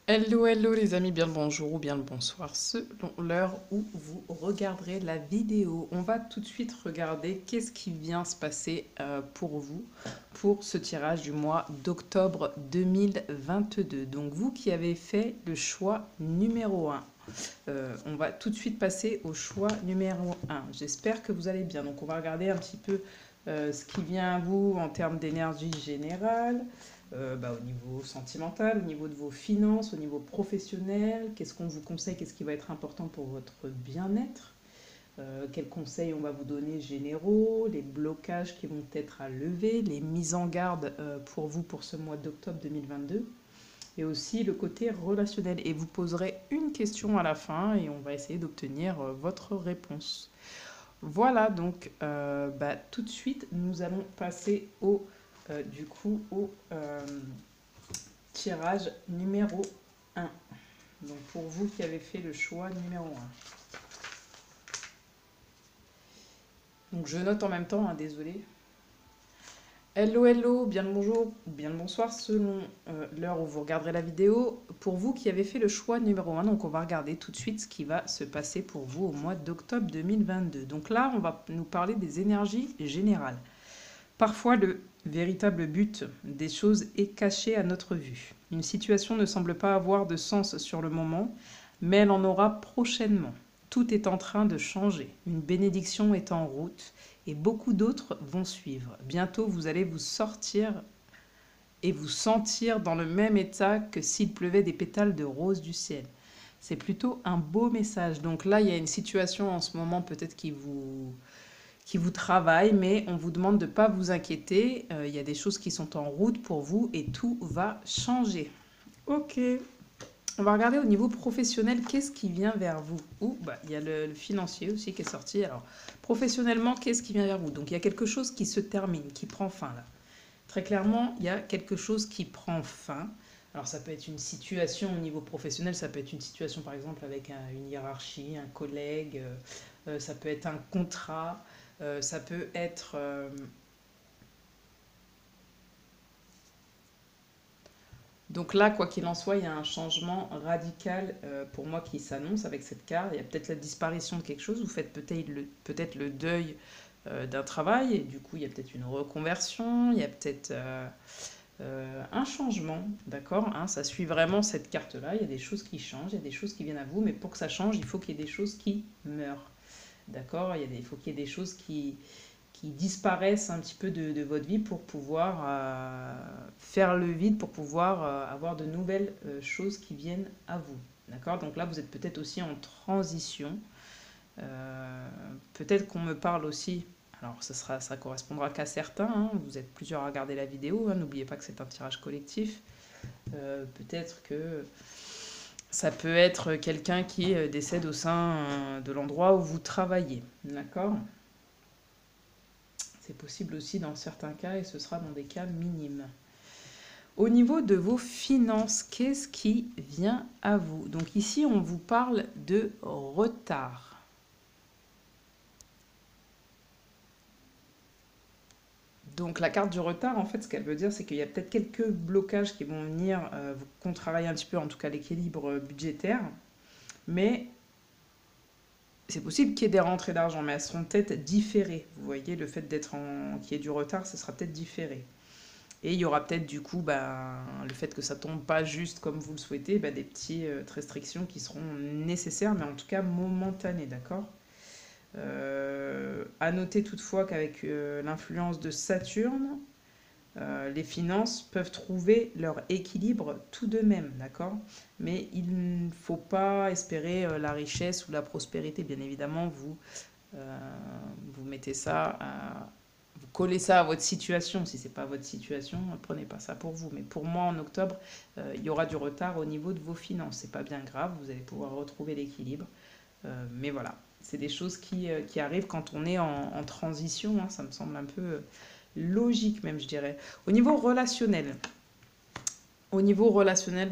Hello, hello les amis, bien le bonjour ou bien le bonsoir, selon l'heure où vous regarderez la vidéo. On va tout de suite regarder qu'est-ce qui vient se passer pour vous pour ce tirage du mois d'octobre 2022. Donc vous qui avez fait le choix numéro un, on va tout de suite passer au choix numéro un. J'espère que vous allez bien. Donc on va regarder un petit peu ce qui vient à vous en termes d'énergie générale, au niveau sentimental, au niveau de vos finances, au niveau professionnel. Qu'est-ce qu'on vous conseille, qu'est-ce qui va être important pour votre bien-être, quels conseils on va vous donner généraux, les blocages qui vont être à lever, les mises en garde pour vous pour ce mois d'octobre 2022 et aussi le côté relationnel. Et vous poserez une question à la fin et on va essayer d'obtenir votre réponse. Voilà, donc tout de suite, nous allons passer au tirage numéro un. Donc pour vous qui avez fait le choix numéro un. Donc je note en même temps, hein, désolé. Hello, hello, bien le bonjour, bien le bonsoir selon l'heure où vous regarderez la vidéo. Pour vous qui avez fait le choix numéro un, donc on va regarder tout de suite ce qui va se passer pour vous au mois d'octobre 2022. Donc là, on va nous parler des énergies générales. Parfois, le véritable but des choses est caché à notre vue. Une situation ne semble pas avoir de sens sur le moment, mais elle en aura prochainement. Tout est en train de changer. Une bénédiction est en route et beaucoup d'autres vont suivre. Bientôt, vous allez vous sortir et vous sentir dans le même état que s'il pleuvait des pétales de rose du ciel. C'est plutôt un beau message. Donc là, il y a une situation en ce moment peut-être qui vous travaille, mais on vous demande de ne pas vous inquiéter. Il y a des choses qui sont en route pour vous et tout va changer. Ok. On va regarder au niveau professionnel, qu'est-ce qui vient vers vous. Il y a le financier aussi qui est sorti. Alors, professionnellement, qu'est-ce qui vient vers vous? Donc, il y a quelque chose qui se termine, qui prend fin là. Très clairement, il y a quelque chose qui prend fin. Alors, ça peut être une situation au niveau professionnel, ça peut être une situation par exemple avec une hiérarchie, un collègue, ça peut être un contrat, ça peut être donc là, quoi qu'il en soit, il y a un changement radical pour moi qui s'annonce avec cette carte. Il y a peut-être la disparition de quelque chose, vous faites peut-être le deuil d'un travail, et du coup, il y a peut-être une reconversion, il y a peut-être un changement, d'accord, hein, ça suit vraiment cette carte-là, il y a des choses qui changent, il y a des choses qui viennent à vous, mais pour que ça change, il faut qu'il y ait des choses qui meurent, d'accord, il faut qu'il y ait des choses qui disparaissent un petit peu de votre vie pour pouvoir faire le vide, pour pouvoir avoir de nouvelles choses qui viennent à vous. D'accord. Donc là, vous êtes peut-être aussi en transition. Peut-être qu'on me parle aussi. Alors, ça correspondra qu'à certains, hein. Vous êtes plusieurs à regarder la vidéo, hein. N'oubliez pas que c'est un tirage collectif. Peut-être que ça peut être quelqu'un qui décède au sein de l'endroit où vous travaillez. D'accord. C'est possible aussi dans certains cas et ce sera dans des cas minimes. Au niveau de vos finances, qu'est-ce qui vient à vous? Donc ici, on vous parle de retard. Donc la carte du retard, en fait, ce qu'elle veut dire, c'est qu'il y a peut-être quelques blocages qui vont venir vous contrarier un petit peu, en tout cas l'équilibre budgétaire. Mais c'est possible qu'il y ait des rentrées d'argent, mais elles seront peut-être différées. Vous voyez, le fait qu'il y ait du retard, ce sera peut-être différé. Et il y aura peut-être du coup le fait que ça tombe pas juste comme vous le souhaitez, des petites restrictions qui seront nécessaires, mais en tout cas momentanées, d'accord. À noter toutefois qu'avec l'influence de Saturne, les finances peuvent trouver leur équilibre tout de même, d'accord. Mais il ne faut pas espérer la richesse ou la prospérité, bien évidemment, euh, vous mettez ça vous collez ça à votre situation. Si c'est pas votre situation, prenez pas ça pour vous. Mais pour moi, en octobre, il y aura du retard au niveau de vos finances. C'est pas bien grave, vous allez pouvoir retrouver l'équilibre. Mais voilà, c'est des choses qui arrivent quand on est en transition, hein. Ça me semble un peu logique même, je dirais. Au niveau relationnel,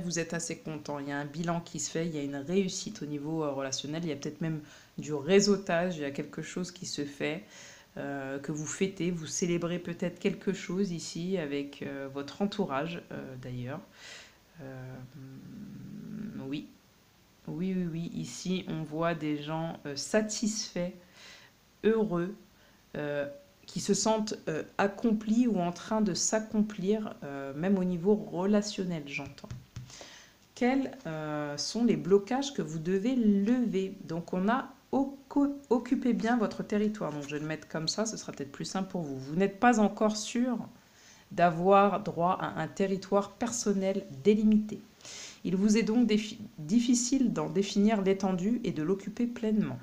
vous êtes assez content. Il y a un bilan qui se fait, il y a une réussite au niveau relationnel. Il y a peut-être même du réseautage, il y a quelque chose qui se fait, que vous fêtez. Vous célébrez peut-être quelque chose ici avec votre entourage d'ailleurs. Euh, ici, on voit des gens satisfaits, heureux, qui se sentent accomplis ou en train de s'accomplir, même au niveau relationnel, j'entends. Quels sont les blocages que vous devez lever? Donc on a occupé bien votre territoire. Donc je vais le mettre comme ça, ce sera peut-être plus simple pour vous. Vous n'êtes pas encore sûr d'avoir droit à un territoire personnel délimité. Il vous est donc difficile d'en définir l'étendue et de l'occuper pleinement.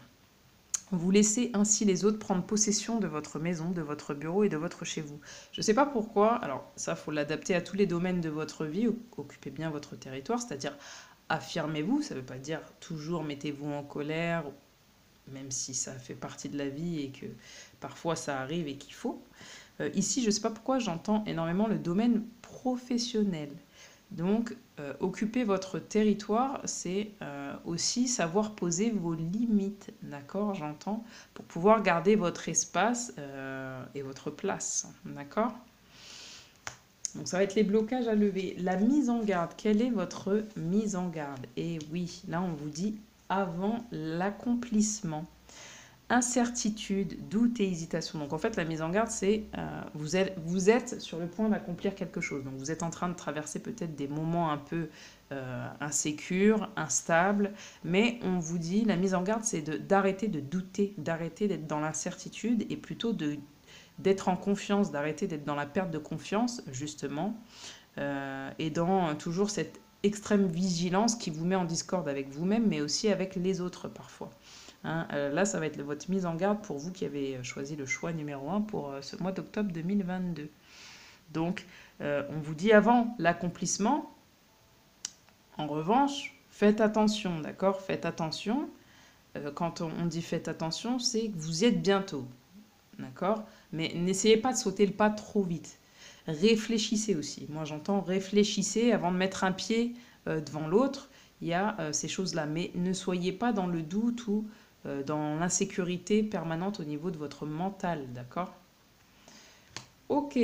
Vous laissez ainsi les autres prendre possession de votre maison, de votre bureau et de votre chez vous. Je ne sais pas pourquoi, alors ça, il faut l'adapter à tous les domaines de votre vie, occupez bien votre territoire, c'est-à-dire affirmez-vous, ça ne veut pas dire toujours mettez-vous en colère, même si ça fait partie de la vie et que parfois ça arrive et qu'il faut. Ici, je ne sais pas pourquoi, j'entends énormément le domaine professionnel. Donc, occuper votre territoire, c'est aussi savoir poser vos limites, d'accord, j'entends, pour pouvoir garder votre espace et votre place, d'accord. Donc, ça va être les blocages à lever. La mise en garde, quelle est votre mise en garde? Et oui, là, on vous dit avant l'accomplissement. Incertitude, doute et hésitation. Donc en fait, la mise en garde, c'est vous êtes sur le point d'accomplir quelque chose. Donc vous êtes en train de traverser peut-être des moments un peu insécures, instables, mais on vous dit, la mise en garde, c'est d'arrêter de douter, d'arrêter d'être dans l'incertitude et plutôt d'être en confiance, d'arrêter d'être dans la perte de confiance, justement, et dans toujours cette extrême vigilance qui vous met en discorde avec vous-même, mais aussi avec les autres parfois. Hein, là, ça va être votre mise en garde pour vous qui avez choisi le choix numéro 1 pour ce mois d'octobre 2022. Donc, on vous dit avant l'accomplissement, en revanche, faites attention, d'accord? Faites attention. Quand on dit faites attention, c'est que vous y êtes bientôt, d'accord? Mais n'essayez pas de sauter le pas trop vite. Réfléchissez aussi. Moi, j'entends réfléchissez avant de mettre un pied devant l'autre. Il y a ces choses-là. Mais ne soyez pas dans le doute ou dans l'insécurité permanente au niveau de votre mental, d'accord? Ok,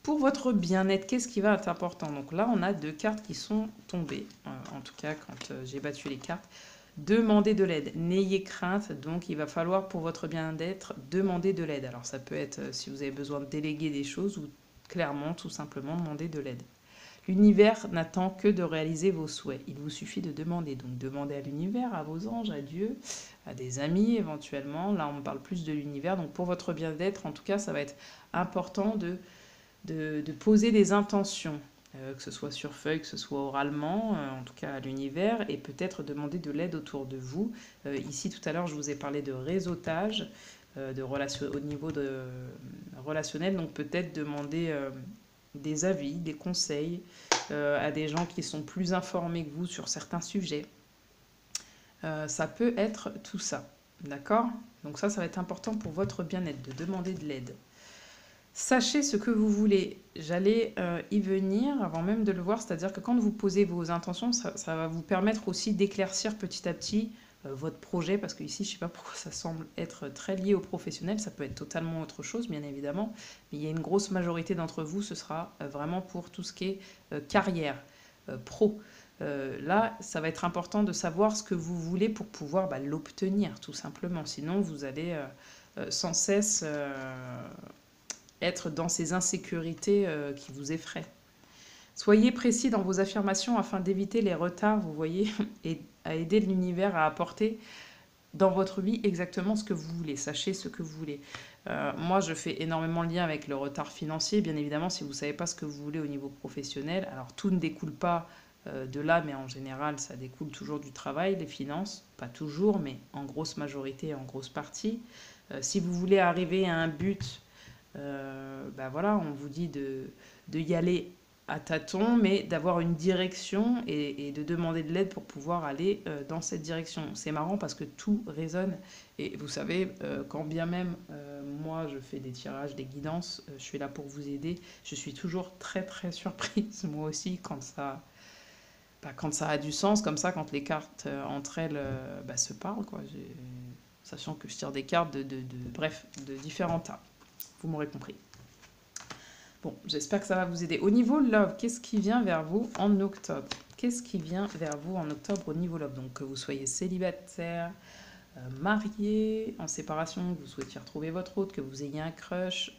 pour votre bien-être, qu'est-ce qui va être important? Donc là, on a 2 cartes qui sont tombées, en tout cas quand j'ai battu les cartes. Demandez de l'aide, n'ayez crainte, donc il va falloir pour votre bien-être demander de l'aide. Alors ça peut être si vous avez besoin de déléguer des choses ou clairement tout simplement demander de l'aide. L'univers n'attend que de réaliser vos souhaits. Il vous suffit de demander. Donc demandez à l'univers, à vos anges, à Dieu, à des amis éventuellement. Là, on parle plus de l'univers. Donc pour votre bien-être, en tout cas, ça va être important de poser des intentions, que ce soit sur feuille, que ce soit oralement, en tout cas à l'univers, et peut-être demander de l'aide autour de vous. Ici, tout à l'heure, je vous ai parlé de réseautage, au niveau relationnel. Donc peut-être demander des avis, des conseils à des gens qui sont plus informés que vous sur certains sujets. Ça peut être tout ça, d'accord? Donc ça va être important pour votre bien-être, de demander de l'aide. Sachez ce que vous voulez. J'allais y venir avant même de le voir, c'est-à-dire que quand vous posez vos intentions, ça va vous permettre aussi d'éclaircir petit à petit votre projet, parce qu'ici, je ne sais pas pourquoi ça semble être très lié au professionnel, ça peut être totalement autre chose, bien évidemment, mais il y a une grosse majorité d'entre vous, ce sera vraiment pour tout ce qui est carrière, pro. Là, ça va être important de savoir ce que vous voulez pour pouvoir l'obtenir, tout simplement. Sinon, vous allez sans cesse être dans ces insécurités qui vous effraient. Soyez précis dans vos affirmations afin d'éviter les retards, vous voyez, et à aider l'univers à apporter dans votre vie exactement ce que vous voulez. Sachez ce que vous voulez. Moi, je fais énormément de lien avec le retard financier. Bien évidemment, si vous ne savez pas ce que vous voulez au niveau professionnel, alors tout ne découle pas de là, mais en général, ça découle toujours du travail, des finances. Pas toujours, mais en grosse majorité, en grosse partie. Si vous voulez arriver à un but, voilà, on vous dit de y aller à tâtons, mais d'avoir une direction et de demander de l'aide pour pouvoir aller dans cette direction. C'est marrant parce que tout résonne. Et vous savez, quand bien même moi je fais des tirages, des guidances, je suis là pour vous aider. Je suis toujours très très surprise, moi aussi, quand ça a du sens, comme ça, quand les cartes entre elles se parlent, quoi. Sachant que je tire des cartes bref, de différents tas. Vous m'aurez compris. Bon, j'espère que ça va vous aider. Au niveau love, qu'est-ce qui vient vers vous en octobre? qu'est-ce qui vient vers vous en octobre au niveau love? Donc que vous soyez célibataire, marié, en séparation, que vous souhaitiez retrouver votre autre, que vous ayez un crush,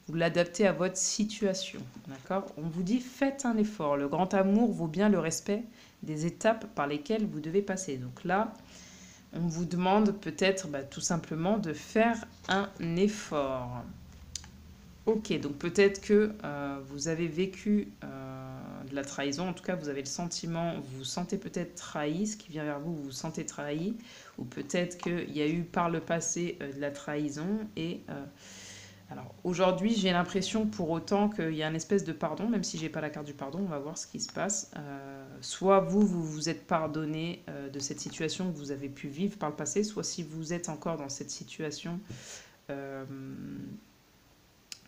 vous l'adaptez à votre situation, d'accord? On vous dit faites un effort. Le grand amour vaut bien le respect des étapes par lesquelles vous devez passer. Donc là, on vous demande peut-être tout simplement de faire un effort. Ok, donc peut-être que vous avez vécu de la trahison, en tout cas vous avez le sentiment, vous vous sentez peut-être trahi, ce qui vient vers vous, vous vous sentez trahi, ou peut-être qu'il y a eu par le passé de la trahison, et alors aujourd'hui j'ai l'impression pour autant qu'il y a une espèce de pardon, même si j'ai pas la carte du pardon, on va voir ce qui se passe. Soit vous vous êtes pardonné de cette situation que vous avez pu vivre par le passé, soit si vous êtes encore dans cette situation...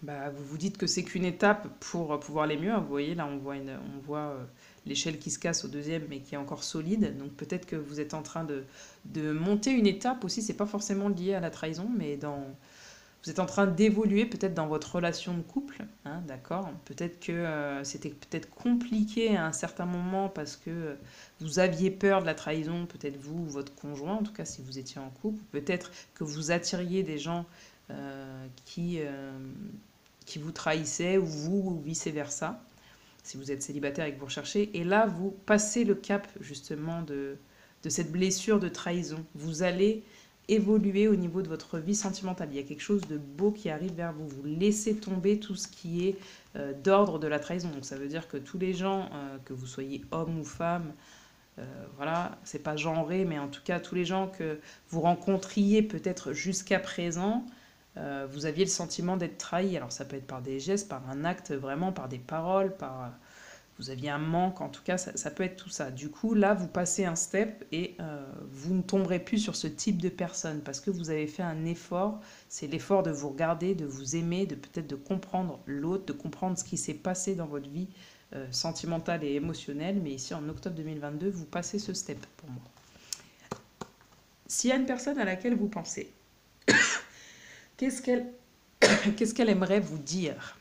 vous vous dites que c'est qu'une étape pour pouvoir aller mieux. Vous voyez, là, on voit l'échelle qui se casse au deuxième, mais qui est encore solide. Donc peut-être que vous êtes en train de monter une étape aussi. C'est pas forcément lié à la trahison, mais vous êtes en train d'évoluer peut-être dans votre relation de couple. Hein, d'accord. Peut-être que c'était peut-être compliqué à un certain moment parce que vous aviez peur de la trahison, peut-être vous ou votre conjoint, en tout cas si vous étiez en couple. Peut-être que vous attiriez des gens qui vous trahissait, ou vous, ou vice-versa, si vous êtes célibataire et que vous recherchez. Et là, vous passez le cap, justement, de cette blessure de trahison. Vous allez évoluer au niveau de votre vie sentimentale. Il y a quelque chose de beau qui arrive vers vous. Vous laissez tomber tout ce qui est d'ordre de la trahison. Donc ça veut dire que tous les gens, que vous soyez homme ou femme, voilà, c'est pas genré, mais en tout cas, tous les gens que vous rencontriez peut-être jusqu'à présent, vous aviez le sentiment d'être trahi. Alors ça peut être par des gestes, par un acte, vraiment par des paroles, vous aviez un manque, en tout cas ça peut être tout ça. Du coup là vous passez un step et vous ne tomberez plus sur ce type de personne parce que vous avez fait un effort. C'est l'effort de vous regarder, de vous aimer, de peut-être de comprendre l'autre, de comprendre ce qui s'est passé dans votre vie sentimentale et émotionnelle. Mais ici en octobre 2022 vous passez ce step pour moi. S'il y a une personne à laquelle vous pensez, qu'est-ce qu'elle aimerait vous dire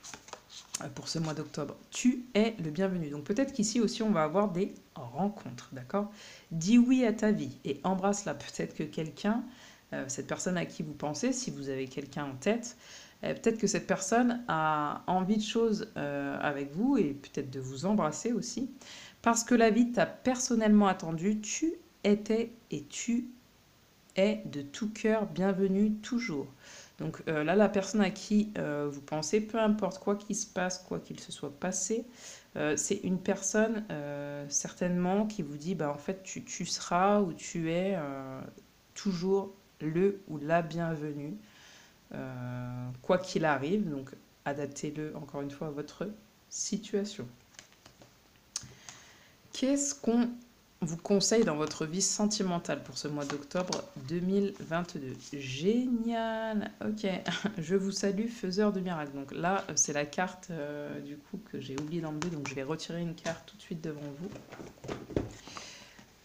pour ce mois d'octobre? Tu es le bienvenu. Donc peut-être qu'ici aussi on va avoir des rencontres, d'accord? Dis oui à ta vie et embrasse-la. Peut-être que quelqu'un, cette personne à qui vous pensez, si vous avez quelqu'un en tête, peut-être que cette personne a envie de choses avec vous et peut-être de vous embrasser aussi. Parce que la vie t'a personnellement attendu, tu étais et tu es de tout cœur bienvenue toujours. Donc là, la personne à qui vous pensez, peu importe quoi qu'il se passe, quoi qu'il se soit passé, c'est une personne certainement qui vous dit, en fait, tu seras ou tu es toujours le ou la bienvenue, quoi qu'il arrive. Donc adaptez-le encore une fois à votre situation. Qu'est-ce qu'on vous conseille dans votre vie sentimentale pour ce mois d'octobre 2022? Génial. Ok, je vous salue, faiseur de miracles. Donc là, c'est la carte du coup que j'ai oublié d'enlever, donc je vais retirer une carte tout de suite devant vous.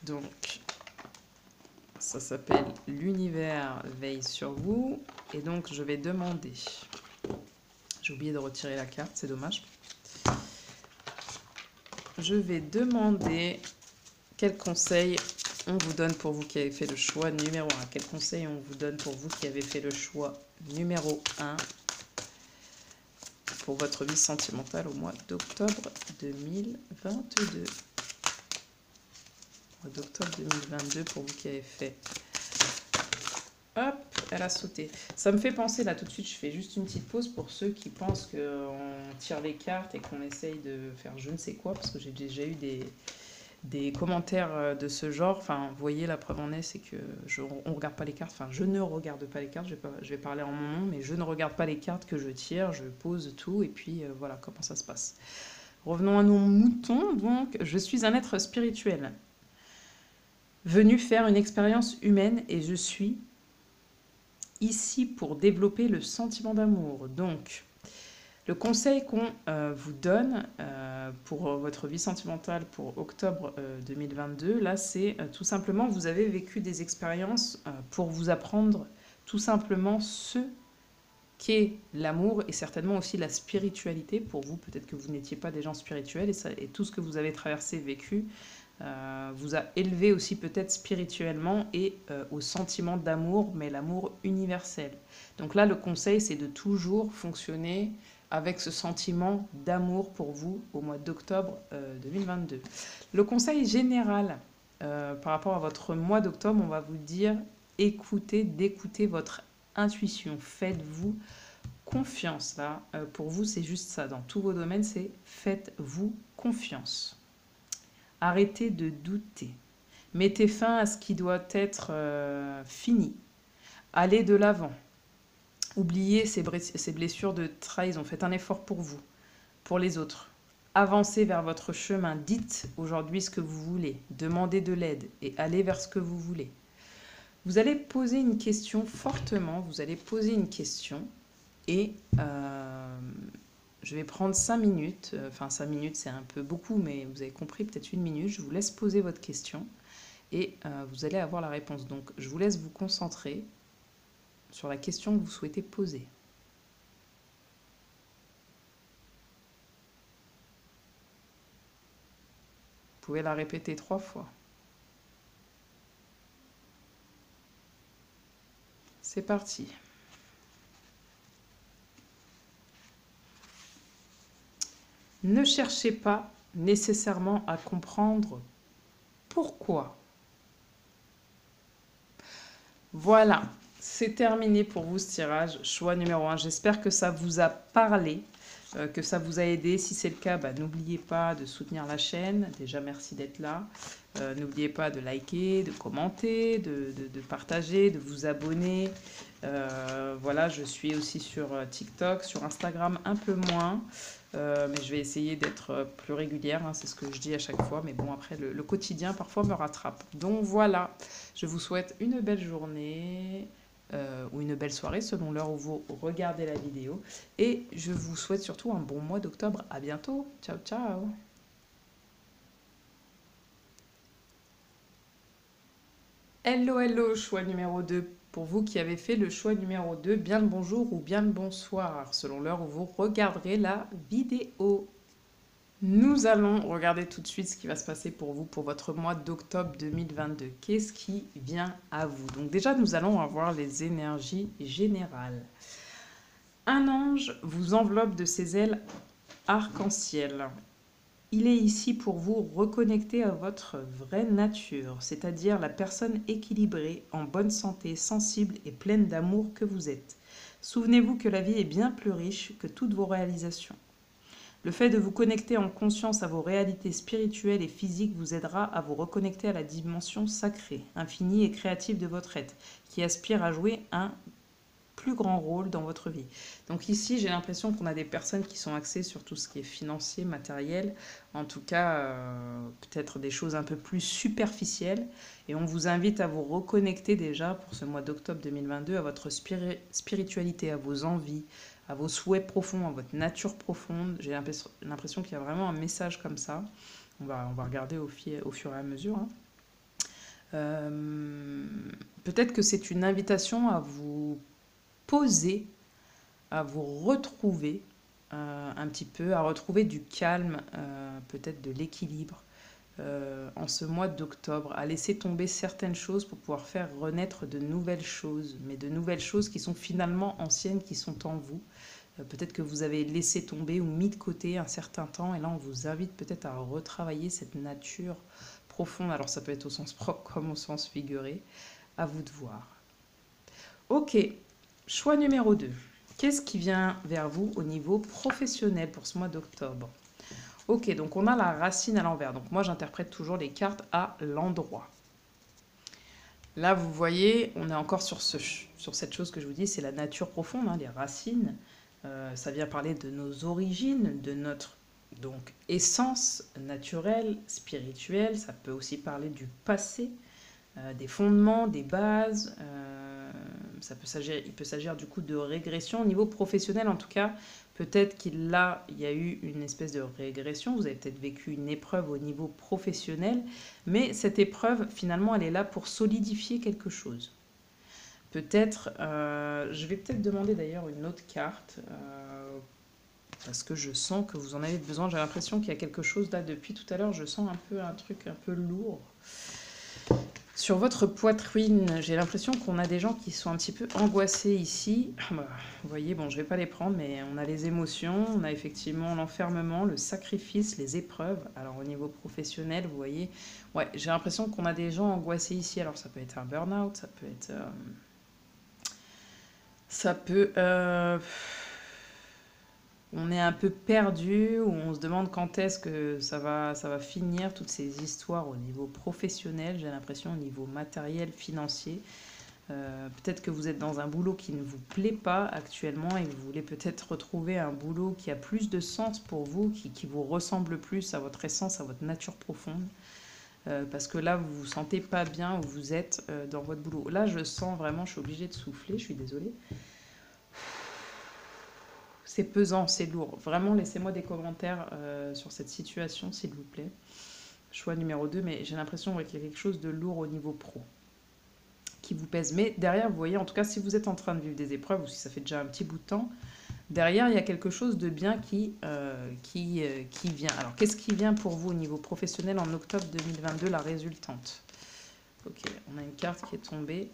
Donc, ça s'appelle l'univers veille sur vous. Et donc, je vais demander... J'ai oublié de retirer la carte, c'est dommage. Je vais demander... Quel conseil on vous donne pour vous qui avez fait le choix numéro 1? Quel conseil on vous donne pour vous qui avez fait le choix numéro 1 pour votre vie sentimentale au mois d'octobre 2022? Mois d'octobre 2022 pour vous qui avez fait... Hop, elle a sauté. Ça me fait penser, là tout de suite, je fais juste une petite pause pour ceux qui pensent qu'on tire les cartes et qu'on essaye de faire je ne sais quoi, parce que j'ai déjà eu des commentaires de ce genre. Enfin, vous voyez, la preuve en est, c'est que on regarde pas les cartes. Enfin, je ne regarde pas les cartes. Je vais parler en mon nom, mais je ne regarde pas les cartes que je tire. Je pose tout et puis voilà comment ça se passe. Revenons à nos moutons. Donc, je suis un être spirituel venu faire une expérience humaine et je suis ici pour développer le sentiment d'amour. Donc, le conseil qu'on vous donne pour votre vie sentimentale pour octobre 2022, là, c'est tout simplement, vous avez vécu des expériences pour vous apprendre tout simplement ce qu'est l'amour et certainement aussi la spiritualité. Pour vous, peut-être que vous n'étiez pas des gens spirituels et tout ce que vous avez traversé, vécu, vous a élevé aussi peut-être spirituellement et au sentiment d'amour, mais l'amour universel. Donc là, le conseil, c'est de toujours fonctionner avec ce sentiment d'amour pour vous au mois d'octobre 2022. Le conseil général par rapport à votre mois d'octobre, on va vous dire d'écouter votre intuition. Faites-vous confiance. Là, pour vous, c'est juste ça. Dans tous vos domaines, c'est faites-vous confiance. Arrêtez de douter. Mettez fin à ce qui doit être fini. Allez de l'avant. Oubliez ces blessures de trahison. Faites un effort pour vous, pour les autres. Avancez vers votre chemin. Dites aujourd'hui ce que vous voulez. Demandez de l'aide et allez vers ce que vous voulez. Vous allez poser une question fortement. Vous allez poser une question et je vais prendre 5 minutes. Enfin, 5 minutes, c'est un peu beaucoup, mais vous avez compris, peut-être 1 minute. Je vous laisse poser votre question et vous allez avoir la réponse. Donc, je vous laisse vous concentrer sur la question que vous souhaitez poser. Vous pouvez la répéter 3 fois. C'est parti. Ne cherchez pas nécessairement à comprendre pourquoi. Voilà, c'est terminé pour vous ce tirage. Choix numéro 1. J'espère que ça vous a parlé, que ça vous a aidé. Si c'est le cas, n'oubliez pas de soutenir la chaîne. Déjà, merci d'être là. N'oubliez pas de liker, de commenter, de partager, de vous abonner. Voilà, je suis aussi sur TikTok, sur Instagram un peu moins. Mais je vais essayer d'être plus régulière, hein, c'est ce que je dis à chaque fois. Mais bon, après, le quotidien, parfois, me rattrape. Donc voilà, je vous souhaite une belle journée ou une belle soirée, selon l'heure où vous regardez la vidéo. Et je vous souhaite surtout un bon mois d'octobre. À bientôt. Ciao, ciao. Hello, hello, choix numéro 2. Pour vous qui avez fait le choix numéro 2, bien le bonjour ou bien le bonsoir, selon l'heure où vous regarderez la vidéo. Nous allons regarder tout de suite ce qui va se passer pour vous pour votre mois d'octobre 2022. Qu'est-ce qui vient à vous? Donc déjà, nous allons avoir les énergies générales. Un ange vous enveloppe de ses ailes arc-en-ciel. Il est ici pour vous reconnecter à votre vraie nature, c'est-à-dire la personne équilibrée, en bonne santé, sensible et pleine d'amour que vous êtes. Souvenez-vous que la vie est bien plus riche que toutes vos réalisations. Le fait de vous connecter en conscience à vos réalités spirituelles et physiques vous aidera à vous reconnecter à la dimension sacrée, infinie et créative de votre être, qui aspire à jouer un plus grand rôle dans votre vie. Donc ici, j'ai l'impression qu'on a des personnes qui sont axées sur tout ce qui est financier, matériel, en tout cas peut-être des choses un peu plus superficielles. Et on vous invite à vous reconnecter déjà pour ce mois d'octobre 2022 à votre spiritualité, à vos envies, à vos souhaits profonds, à votre nature profonde. J'ai l'impression qu'il y a vraiment un message comme ça. On va regarder au fur et à mesure. Hein. Peut-être que c'est une invitation à vous poser, à vous retrouver un petit peu, à retrouver du calme, peut-être de l'équilibre en ce mois d'octobre, à laisser tomber certaines choses pour pouvoir faire renaître de nouvelles choses, mais de nouvelles choses qui sont finalement anciennes, qui sont en vous. Peut-être que vous avez laissé tomber ou mis de côté un certain temps, et là on vous invite peut-être à retravailler cette nature profonde. Alors ça peut être au sens propre comme au sens figuré, à vous de voir. Ok. Choix numéro 2. Qu'est-ce qui vient vers vous au niveau professionnel pour ce mois d'octobre? Ok, donc on a la racine à l'envers. Donc moi, j'interprète toujours les cartes à l'endroit. Là, vous voyez, on est encore sur cette chose que je vous dis, c'est la nature profonde, hein, les racines. Ça vient parler de nos origines, de notre donc, essence naturelle, spirituelle. Ça peut aussi parler du passé, des fondements, des bases. Il peut s'agir du coup de régression au niveau professionnel. En tout cas, peut-être qu'il y a eu une espèce de régression. Vous avez peut-être vécu une épreuve au niveau professionnel, mais cette épreuve, finalement, elle est là pour solidifier quelque chose. Peut-être, je vais peut-être demander d'ailleurs une autre carte parce que je sens que vous en avez besoin. J'ai l'impression qu'il y a quelque chose là depuis tout à l'heure. Je sens un peu un truc un peu lourd. Sur votre poitrine, j'ai l'impression qu'on a des gens qui sont un petit peu angoissés ici. Vous voyez, bon, je vais pas les prendre, mais on a les émotions, on a effectivement l'enfermement, le sacrifice, les épreuves. Alors au niveau professionnel, vous voyez, ouais, j'ai l'impression qu'on a des gens angoissés ici. Alors ça peut être un burn-out, ça peut être... on est un peu perdu, ou on se demande quand est-ce que ça va finir, toutes ces histoires au niveau professionnel, j'ai l'impression, au niveau matériel, financier. Peut-être que vous êtes dans un boulot qui ne vous plaît pas actuellement et vous voulez peut-être retrouver un boulot qui a plus de sens pour vous, qui vous ressemble plus à votre essence, à votre nature profonde. Parce que là, vous vous sentez pas bien où vous êtes dans votre boulot. Là, je sens vraiment, je suis obligée de souffler, je suis désolée. C'est pesant, c'est lourd. Vraiment, laissez-moi des commentaires sur cette situation, s'il vous plaît. Choix numéro 2, mais j'ai l'impression qu'il y a quelque chose de lourd au niveau pro qui vous pèse. Mais derrière, vous voyez, en tout cas, si vous êtes en train de vivre des épreuves, ou si ça fait déjà un petit bout de temps, derrière, il y a quelque chose de bien qui vient. Alors, qu'est-ce qui vient pour vous au niveau professionnel en octobre 2022, la résultante? Ok, on a une carte qui est tombée.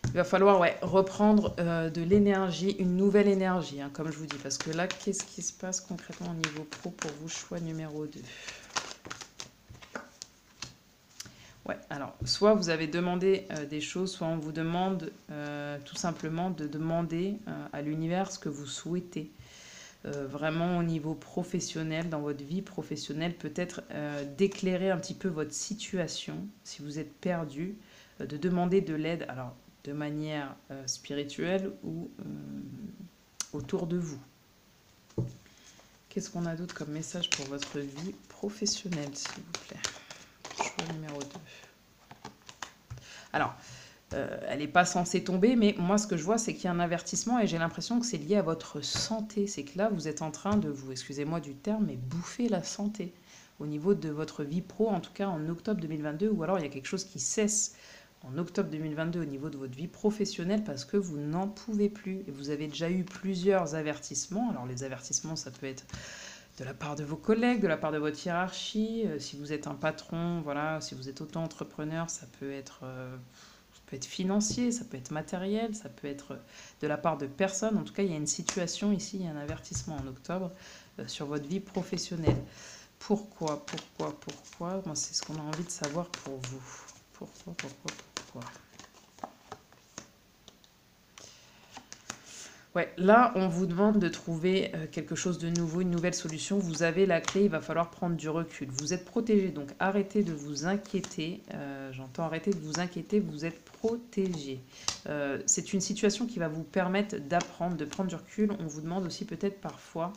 Il va falloir reprendre de l'énergie, une nouvelle énergie, hein, comme je vous dis. Parce que là, qu'est-ce qui se passe concrètement au niveau pro pour vous? Choix numéro 2. Ouais, alors, soit vous avez demandé des choses, soit on vous demande tout simplement de demander à l'univers ce que vous souhaitez. Vraiment au niveau professionnel, dans votre vie professionnelle, peut-être d'éclairer un petit peu votre situation, si vous êtes perdu, de demander de l'aide, alors de manière spirituelle ou autour de vous. Qu'est-ce qu'on a d'autre comme message pour votre vie professionnelle, s'il vous plaît? Choix numéro 2. Alors, elle n'est pas censée tomber, mais moi, ce que je vois, c'est qu'il y a un avertissement et j'ai l'impression que c'est lié à votre santé. C'est que là, vous êtes en train de vous, excusez-moi du terme, mais bouffer la santé au niveau de votre vie pro, en tout cas en octobre 2022, ou alors il y a quelque chose qui cesse en octobre 2022 au niveau de votre vie professionnelle parce que vous n'en pouvez plus. Et vous avez déjà eu plusieurs avertissements. Alors, les avertissements, ça peut être de la part de vos collègues, de la part de votre hiérarchie. Si vous êtes un patron, voilà, si vous êtes auto-entrepreneur, ça peut être financier, ça peut être matériel, ça peut être de la part de personnes. En tout cas, il y a une situation ici, il y a un avertissement en octobre sur votre vie professionnelle. Pourquoi? Moi, c'est ce qu'on a envie de savoir pour vous. Pourquoi? Ouais, là, on vous demande de trouver quelque chose de nouveau, une nouvelle solution. Vous avez la clé, il va falloir prendre du recul. Vous êtes protégé, donc arrêtez de vous inquiéter. J'entends arrêter de vous inquiéter, vous êtes protégé. C'est une situation qui va vous permettre d'apprendre, de prendre du recul. On vous demande aussi peut-être parfois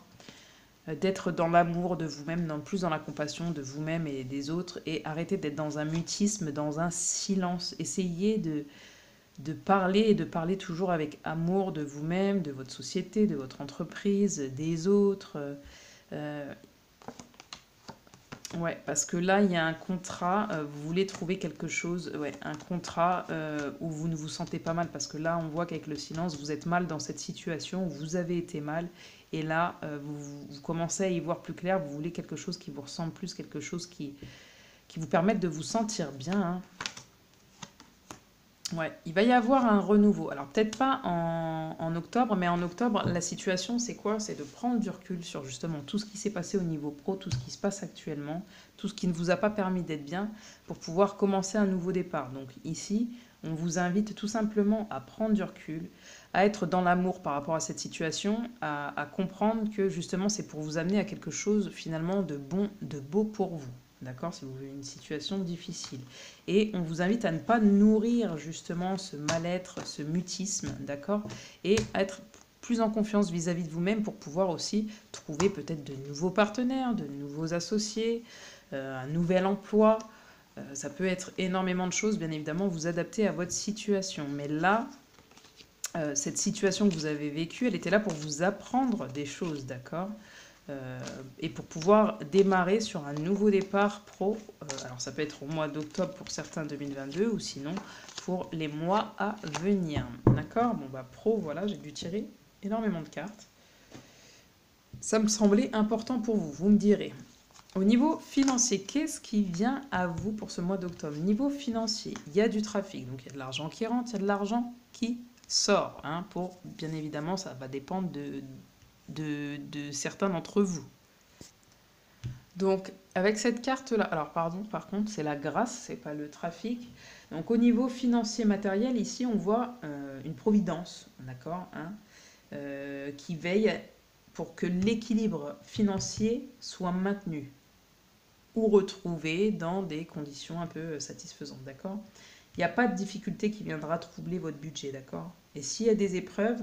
d'être dans l'amour de vous-même, plus dans la compassion de vous-même et des autres, et arrêtez d'être dans un mutisme, dans un silence. Essayez de parler et de parler toujours avec amour de vous-même, de votre société, de votre entreprise, des autres. Ouais, parce que là, il y a un contrat, vous voulez trouver quelque chose, ouais, un contrat où vous ne vous sentez pas mal, parce que là, on voit qu'avec le silence, vous êtes mal dans cette situation, où vous avez été mal, et là, vous commencez à y voir plus clair, vous voulez quelque chose qui vous ressemble plus, quelque chose qui vous permette de vous sentir bien, hein. Ouais, il va y avoir un renouveau. Alors peut-être pas en octobre, mais en octobre, la situation, c'est quoi? C'est de prendre du recul sur justement tout ce qui s'est passé au niveau pro, tout ce qui se passe actuellement, tout ce qui ne vous a pas permis d'être bien, pour pouvoir commencer un nouveau départ. Donc ici, on vous invite tout simplement à prendre du recul, à être dans l'amour par rapport à cette situation, à comprendre que justement, c'est pour vous amener à quelque chose finalement de bon, de beau pour vous. D'accord? Si vous avez une situation difficile. Et on vous invite à ne pas nourrir justement ce mal-être, ce mutisme, d'accord? Et à être plus en confiance vis-à-vis de vous-même pour pouvoir aussi trouver peut-être de nouveaux partenaires, de nouveaux associés, un nouvel emploi. Ça peut être énormément de choses, bien évidemment, vous adapter à votre situation. Mais là, cette situation que vous avez vécue, elle était là pour vous apprendre des choses, d'accord? Et pour pouvoir démarrer sur un nouveau départ pro. Alors ça peut être au mois d'octobre pour certains 2022 ou sinon pour les mois à venir. D'accord? Bon bah pro, voilà, j'ai dû tirer énormément de cartes. Ça me semblait important pour vous, vous me direz. Au niveau financier, qu'est-ce qui vient à vous pour ce mois d'octobre? Niveau financier, il y a du trafic, donc il y a de l'argent qui rentre, il y a de l'argent qui sort. Hein, pour, bien évidemment, ça va dépendre de certains d'entre vous. Donc, avec cette carte-là, alors pardon, par contre, c'est la grâce, c'est pas le trafic. Donc, au niveau financier matériel, ici, on voit une providence, d'accord, hein, qui veille pour que l'équilibre financier soit maintenu ou retrouvé dans des conditions un peu satisfaisantes, d'accord? Il n'y a pas de difficulté qui viendra troubler votre budget, d'accord? Et s'il y a des épreuves,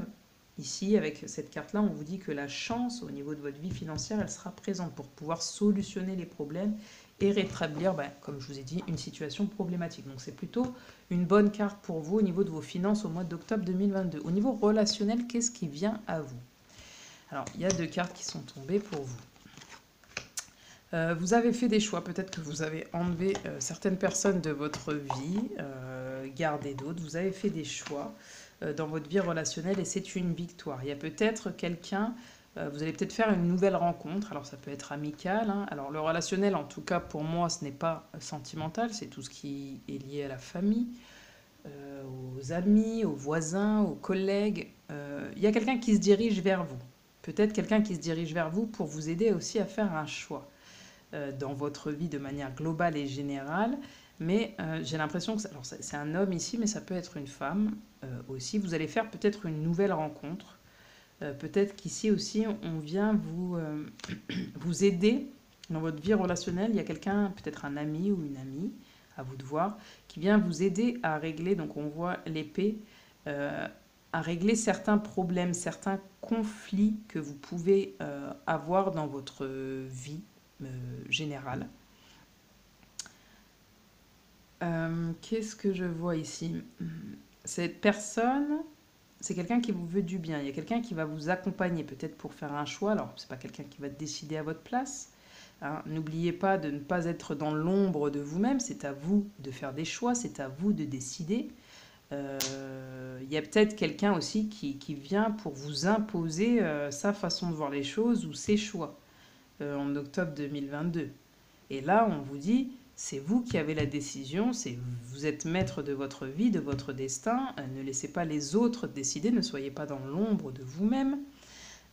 ici, avec cette carte-là, on vous dit que la chance au niveau de votre vie financière, elle sera présente pour pouvoir solutionner les problèmes et rétablir, comme je vous ai dit, une situation problématique. Donc c'est plutôt une bonne carte pour vous au niveau de vos finances au mois d'octobre 2022. Au niveau relationnel, qu'est-ce qui vient à vous? Alors, il y a 2 cartes qui sont tombées pour vous. Vous avez fait des choix, peut-être que vous avez enlevé certaines personnes de votre vie, gardé d'autres, vous avez fait des choix dans votre vie relationnelle et c'est une victoire. Il y a peut-être quelqu'un, vous allez peut-être faire une nouvelle rencontre, alors ça peut être amical, hein. Alors le relationnel, en tout cas pour moi, ce n'est pas sentimental, c'est tout ce qui est lié à la famille, aux amis, aux voisins, aux collègues. Il y a quelqu'un qui se dirige vers vous, peut-être quelqu'un qui se dirige vers vous pour vous aider aussi à faire un choix dans votre vie de manière globale et générale. Mais j'ai l'impression que alors c'est un homme ici, mais ça peut être une femme aussi. Vous allez faire peut-être une nouvelle rencontre. Peut-être qu'ici aussi, on vient vous aider dans votre vie relationnelle. Il y a quelqu'un, peut-être un ami ou une amie, à vous de voir, qui vient vous aider à régler, donc on voit l'épée, à régler certains problèmes, certains conflits que vous pouvez avoir dans votre vie générale. Qu'est-ce que je vois ici? Cette personne, c'est quelqu'un qui vous veut du bien. Il y a quelqu'un qui va vous accompagner peut-être pour faire un choix. Alors, c'est pas quelqu'un qui va décider à votre place. Hein. N'oubliez pas de ne pas être dans l'ombre de vous-même. C'est à vous de faire des choix. C'est à vous de décider. Il y a peut-être quelqu'un aussi qui vient pour vous imposer sa façon de voir les choses ou ses choix en octobre 2022. Et là, on vous dit, c'est vous qui avez la décision, vous êtes maître de votre vie, de votre destin. Ne laissez pas les autres décider, ne soyez pas dans l'ombre de vous-même.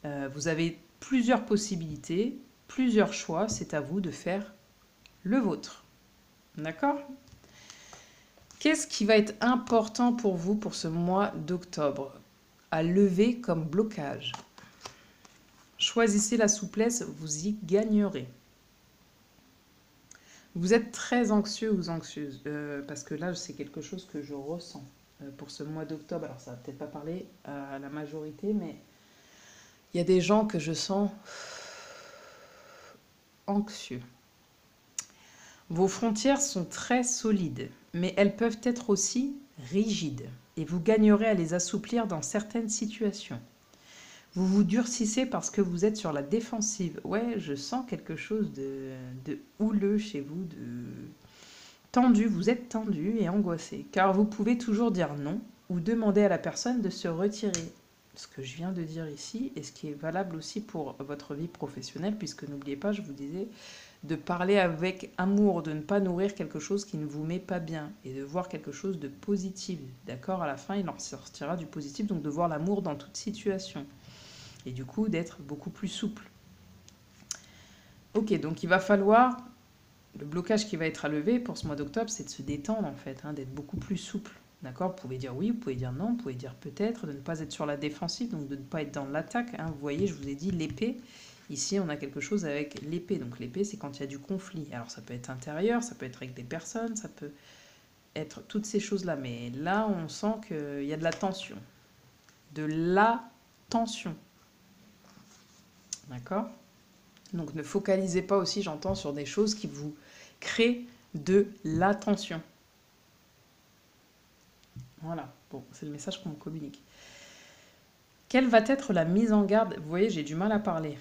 Vous avez plusieurs possibilités, plusieurs choix, c'est à vous de faire le vôtre. D'accord? Qu'est-ce qui va être important pour vous pour ce mois d'octobre? À lever comme blocage. Choisissez la souplesse, vous y gagnerez. Vous êtes très anxieux ou anxieuse, parce que là, c'est quelque chose que je ressens pour ce mois d'octobre. Alors, ça va peut-être pas parler à la majorité, mais il y a des gens que je sens anxieux. Vos frontières sont très solides, mais elles peuvent être aussi rigides, et vous gagnerez à les assouplir dans certaines situations. Vous vous durcissez parce que vous êtes sur la défensive. Ouais, je sens quelque chose de houleux chez vous, de tendu. Vous êtes tendu et angoissé, car vous pouvez toujours dire non ou demander à la personne de se retirer. Ce que je viens de dire ici, et ce qui est valable aussi pour votre vie professionnelle, puisque n'oubliez pas, je vous disais, de parler avec amour, de ne pas nourrir quelque chose qui ne vous met pas bien, et de voir quelque chose de positif. D'accord? À la fin, il en sortira du positif, donc de voir l'amour dans toute situation. Et du coup, d'être beaucoup plus souple. Ok, donc il va falloir, le blocage qui va être à lever pour ce mois d'octobre, c'est de se détendre en fait, hein, d'être beaucoup plus souple. D'accord? Vous pouvez dire oui, vous pouvez dire non, vous pouvez dire peut-être, de ne pas être sur la défensive, donc de ne pas être dans l'attaque. Hein. Vous voyez, je vous ai dit l'épée. Ici, on a quelque chose avec l'épée. Donc l'épée, c'est quand il y a du conflit. Alors ça peut être intérieur, ça peut être avec des personnes, ça peut être toutes ces choses-là. Mais là, on sent qu'il y a de la tension. De la tension. D'accord? Donc ne focalisez pas aussi, j'entends, sur des choses qui vous créent de l'attention. Voilà, bon, c'est le message qu'on me communique. Quelle va être la mise en garde? Vous voyez, j'ai du mal à parler.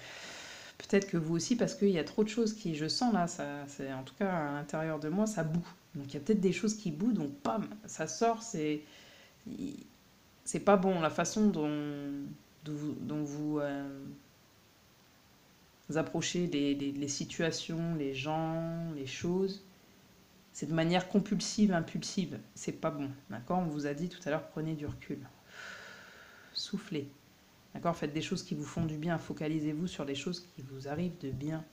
Peut-être que vous aussi, parce qu'il y a trop de choses qui, je sens là, ça, c'est, en tout cas à l'intérieur de moi, ça boue. Donc il y a peut-être des choses qui bouent, donc pam, ça sort, c'est pas bon. La façon dont vous approchez les situations, les gens, les choses, c'est de manière compulsive, impulsive. C'est pas bon, d'accord? On vous a dit tout à l'heure, prenez du recul. Soufflez, d'accord? Faites des choses qui vous font du bien. Focalisez-vous sur les choses qui vous arrivent de bien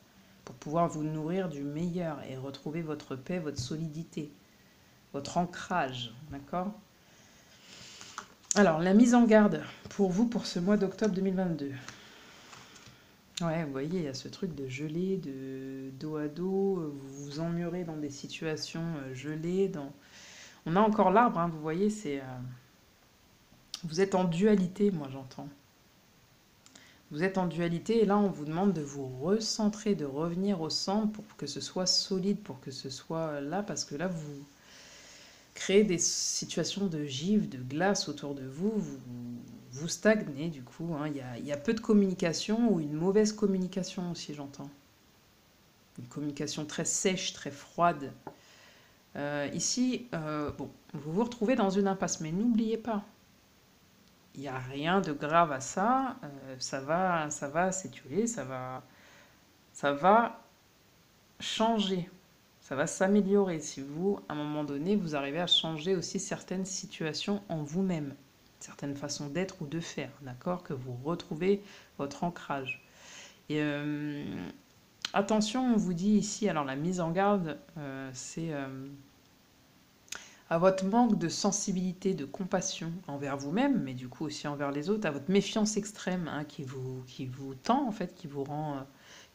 pour pouvoir vous nourrir du meilleur et retrouver votre paix, votre solidité, votre ancrage, d'accord? Alors, la mise en garde pour vous pour ce mois d'octobre 2022. Ouais, vous voyez, il y a ce truc de gelée, de dos à dos, vous vous emmurez dans des situations gelées. On a encore l'arbre, hein, vous voyez, vous êtes en dualité, moi j'entends. Vous êtes en dualité et là on vous demande de vous recentrer, de revenir au centre pour que ce soit solide, pour que ce soit là, parce que là vous créez des situations de givre, de glace autour de vous, vous stagnez du coup, hein. Il y a peu de communication ou une mauvaise communication aussi j'entends. Une communication très sèche, très froide. Ici, bon, vous vous retrouvez dans une impasse, mais n'oubliez pas, il n'y a rien de grave à ça, ça va s'étioler, ça va changer, ça va s'améliorer si vous, à un moment donné, vous arrivez à changer aussi certaines situations en vous-même, certaines façons d'être ou de faire, d'accord? Que vous retrouvez votre ancrage. Et attention, on vous dit ici, alors la mise en garde, c'est à votre manque de sensibilité, de compassion envers vous-même, mais du coup aussi envers les autres, à votre méfiance extrême, hein, qui vous tend en fait, qui vous rend,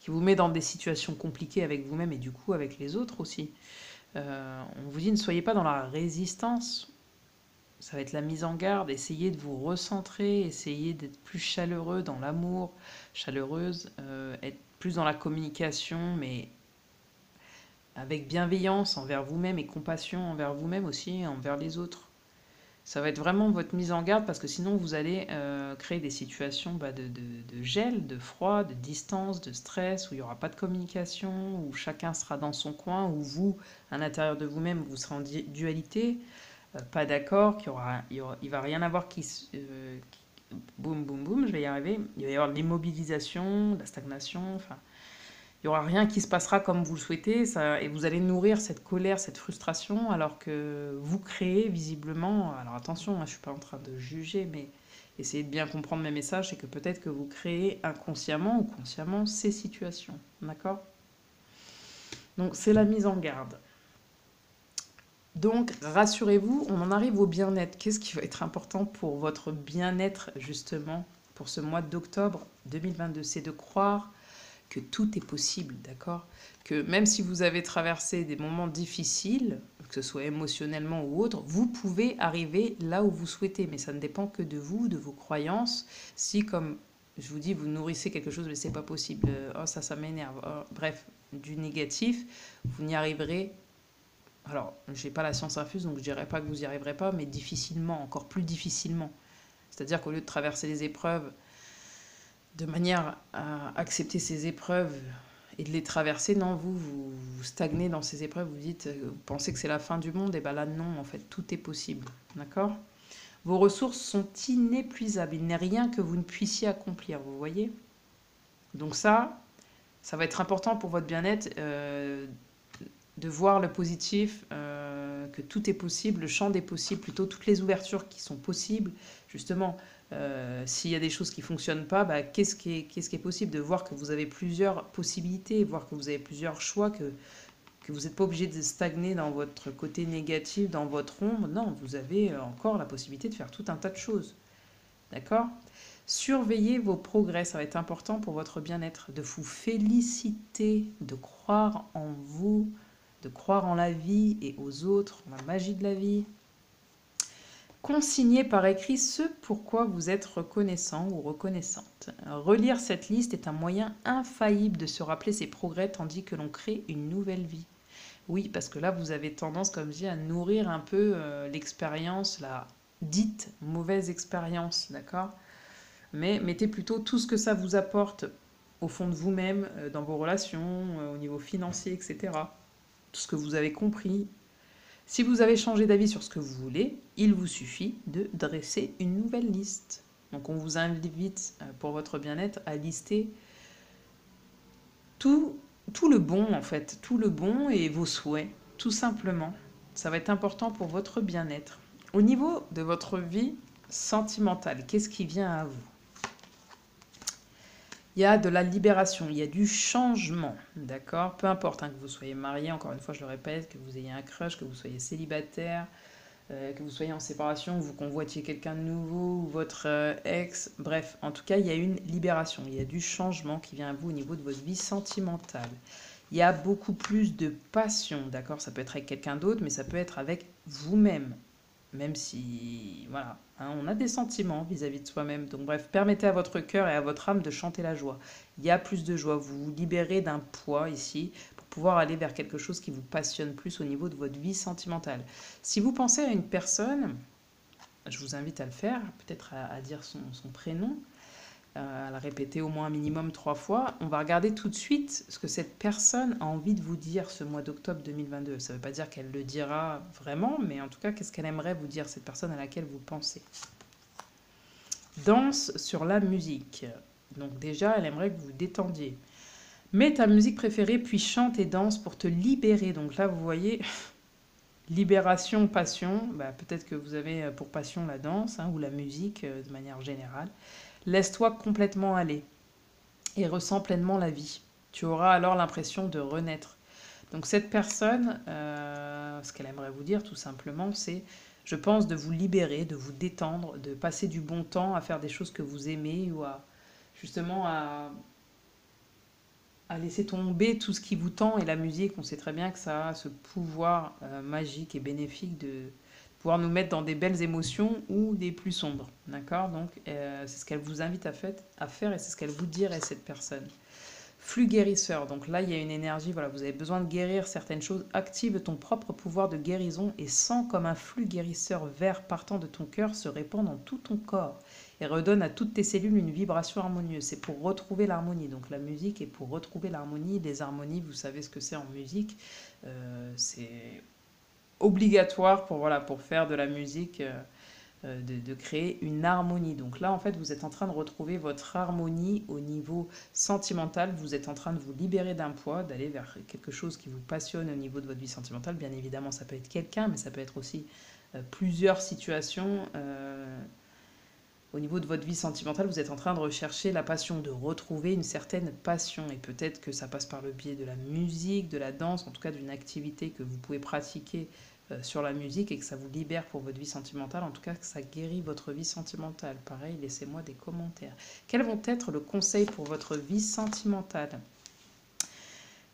qui vous met dans des situations compliquées avec vous-même et du coup avec les autres aussi. On vous dit ne soyez pas dans la résistance. Ça va être la mise en garde. Essayez de vous recentrer, essayez d'être plus chaleureux dans l'amour, chaleureuse, être plus dans la communication, mais avec bienveillance envers vous-même et compassion envers vous-même aussi, envers les autres. Ça va être vraiment votre mise en garde parce que sinon vous allez créer des situations de gel, de froid, de distance, de stress, où il n'y aura pas de communication, où chacun sera dans son coin, où vous, à l'intérieur de vous-même, vous serez en dualité, pas d'accord, il va rien avoir boum, boum, boum, je vais y arriver. Il va y avoir de l'immobilisation, de la stagnation, enfin, il n'y aura rien qui se passera comme vous le souhaitez, et vous allez nourrir cette colère, cette frustration, alors que vous créez visiblement, alors attention, hein, je ne suis pas en train de juger, mais essayez de bien comprendre mes messages, c'est que peut-être que vous créez inconsciemment ou consciemment ces situations, d'accord? Donc c'est la mise en garde. Donc rassurez-vous, on en arrive au bien-être. Qu'est-ce qui va être important pour votre bien-être justement pour ce mois d'octobre 2022? C'est de croire que tout est possible, d'accord? Que même si vous avez traversé des moments difficiles, que ce soit émotionnellement ou autre, vous pouvez arriver là où vous souhaitez, mais ça ne dépend que de vous, de vos croyances. Si, comme je vous dis, vous nourrissez quelque chose, mais c'est pas possible, oh ça m'énerve, oh, bref, du négatif, vous n'y arriverez. Alors, j'ai pas la science infuse, donc je dirais pas que vous n'y arriverez pas, mais difficilement, encore plus difficilement. C'est-à-dire qu'au lieu de traverser les épreuves de manière à accepter ces épreuves et de les traverser, non, vous stagnez dans ces épreuves, vous pensez que c'est la fin du monde, et bien là, non, en fait, tout est possible, d'accord? Vos ressources sont inépuisables, il n'est rien que vous ne puissiez accomplir, vous voyez? Donc ça va être important pour votre bien-être, de voir le positif, que tout est possible, le champ des possibles, plutôt toutes les ouvertures qui sont possibles, justement. S'il y a des choses qui ne fonctionnent pas, bah, qu'est-ce qui est possible? De voir que vous avez plusieurs possibilités, voir que vous avez plusieurs choix, que vous n'êtes pas obligé de stagner dans votre côté négatif, dans votre ombre. Non, vous avez encore la possibilité de faire tout un tas de choses. D'accord? Surveillez vos progrès, ça va être important pour votre bien-être, de vous féliciter, de croire en vous, de croire en la vie et aux autres, la magie de la vie. Consignez par écrit ce pourquoi vous êtes reconnaissant ou reconnaissante. Relire cette liste est un moyen infaillible de se rappeler ses progrès tandis que l'on crée une nouvelle vie. Oui, parce que là, vous avez tendance, comme je dis, à nourrir un peu l'expérience, la dite mauvaise expérience, d'accord? Mais mettez plutôt tout ce que ça vous apporte au fond de vous-même, dans vos relations, au niveau financier, etc. Tout ce que vous avez compris. Si vous avez changé d'avis sur ce que vous voulez, il vous suffit de dresser une nouvelle liste. Donc on vous invite, pour votre bien-être, à lister tout, tout le bon en fait, tout le bon et vos souhaits, tout simplement. Ça va être important pour votre bien-être. Au niveau de votre vie sentimentale, qu'est-ce qui vient à vous? Il y a de la libération, il y a du changement, d'accord? Peu importe hein, que vous soyez marié, encore une fois je le répète, que vous ayez un crush, que vous soyez célibataire, que vous soyez en séparation, vous convoitiez quelqu'un de nouveau, ou votre ex, bref, en tout cas il y a une libération, il y a du changement qui vient à vous au niveau de votre vie sentimentale. Il y a beaucoup plus de passion, d'accord? Ça peut être avec quelqu'un d'autre, mais ça peut être avec vous-même. Même si, voilà, hein, on a des sentiments vis-à-vis de soi-même. Donc bref, permettez à votre cœur et à votre âme de chanter la joie. Il y a plus de joie. Vous vous libérez d'un poids ici pour pouvoir aller vers quelque chose qui vous passionne plus au niveau de votre vie sentimentale. Si vous pensez à une personne, je vous invite à le faire, peut-être à dire son prénom, à la répéter au moins un minimum 3 fois. On va regarder tout de suite ce que cette personne a envie de vous dire ce mois d'octobre 2022. Ça ne veut pas dire qu'elle le dira vraiment, mais en tout cas, qu'est-ce qu'elle aimerait vous dire, cette personne à laquelle vous pensez. Danse sur la musique. Donc déjà, elle aimerait que vous vous détendiez. Mets ta musique préférée, puis chante et danse pour te libérer. Donc là, vous voyez, libération, passion. Bah, peut-être que vous avez pour passion la danse hein, ou la musique de manière générale. Laisse-toi complètement aller et ressens pleinement la vie. Tu auras alors l'impression de renaître. Donc cette personne, ce qu'elle aimerait vous dire tout simplement, c'est je pense de vous libérer, de vous détendre, de passer du bon temps à faire des choses que vous aimez ou à justement à laisser tomber tout ce qui vous tend. Et la musique, on sait très bien que ça a ce pouvoir magique et bénéfique de pouvoir nous mettre dans des belles émotions ou des plus sombres. D'accord? Donc, c'est ce qu'elle vous invite à faire et c'est ce qu'elle vous dirait, cette personne. Flux guérisseur. Donc là, il y a une énergie, voilà, vous avez besoin de guérir certaines choses. Active ton propre pouvoir de guérison et sens comme un flux guérisseur vert partant de ton cœur se répand dans tout ton corps et redonne à toutes tes cellules une vibration harmonieuse. C'est pour retrouver l'harmonie. Donc la musique est pour retrouver l'harmonie. Les harmonies, vous savez ce que c'est en musique. C'est obligatoire pour, voilà, pour faire de la musique. De créer une harmonie. Donc là, en fait, vous êtes en train de retrouver votre harmonie au niveau sentimental. Vous êtes en train de vous libérer d'un poids, d'aller vers quelque chose qui vous passionne au niveau de votre vie sentimentale. Bien évidemment, ça peut être quelqu'un, mais ça peut être aussi plusieurs situations. Au niveau de votre vie sentimentale, vous êtes en train de rechercher la passion, de retrouver une certaine passion. Et peut-être que ça passe par le biais de la musique, de la danse, en tout cas d'une activité que vous pouvez pratiquer sur la musique et que ça vous libère pour votre vie sentimentale, en tout cas que ça guérit votre vie sentimentale. Pareil, laissez-moi des commentaires. Quels vont être le conseil pour votre vie sentimentale?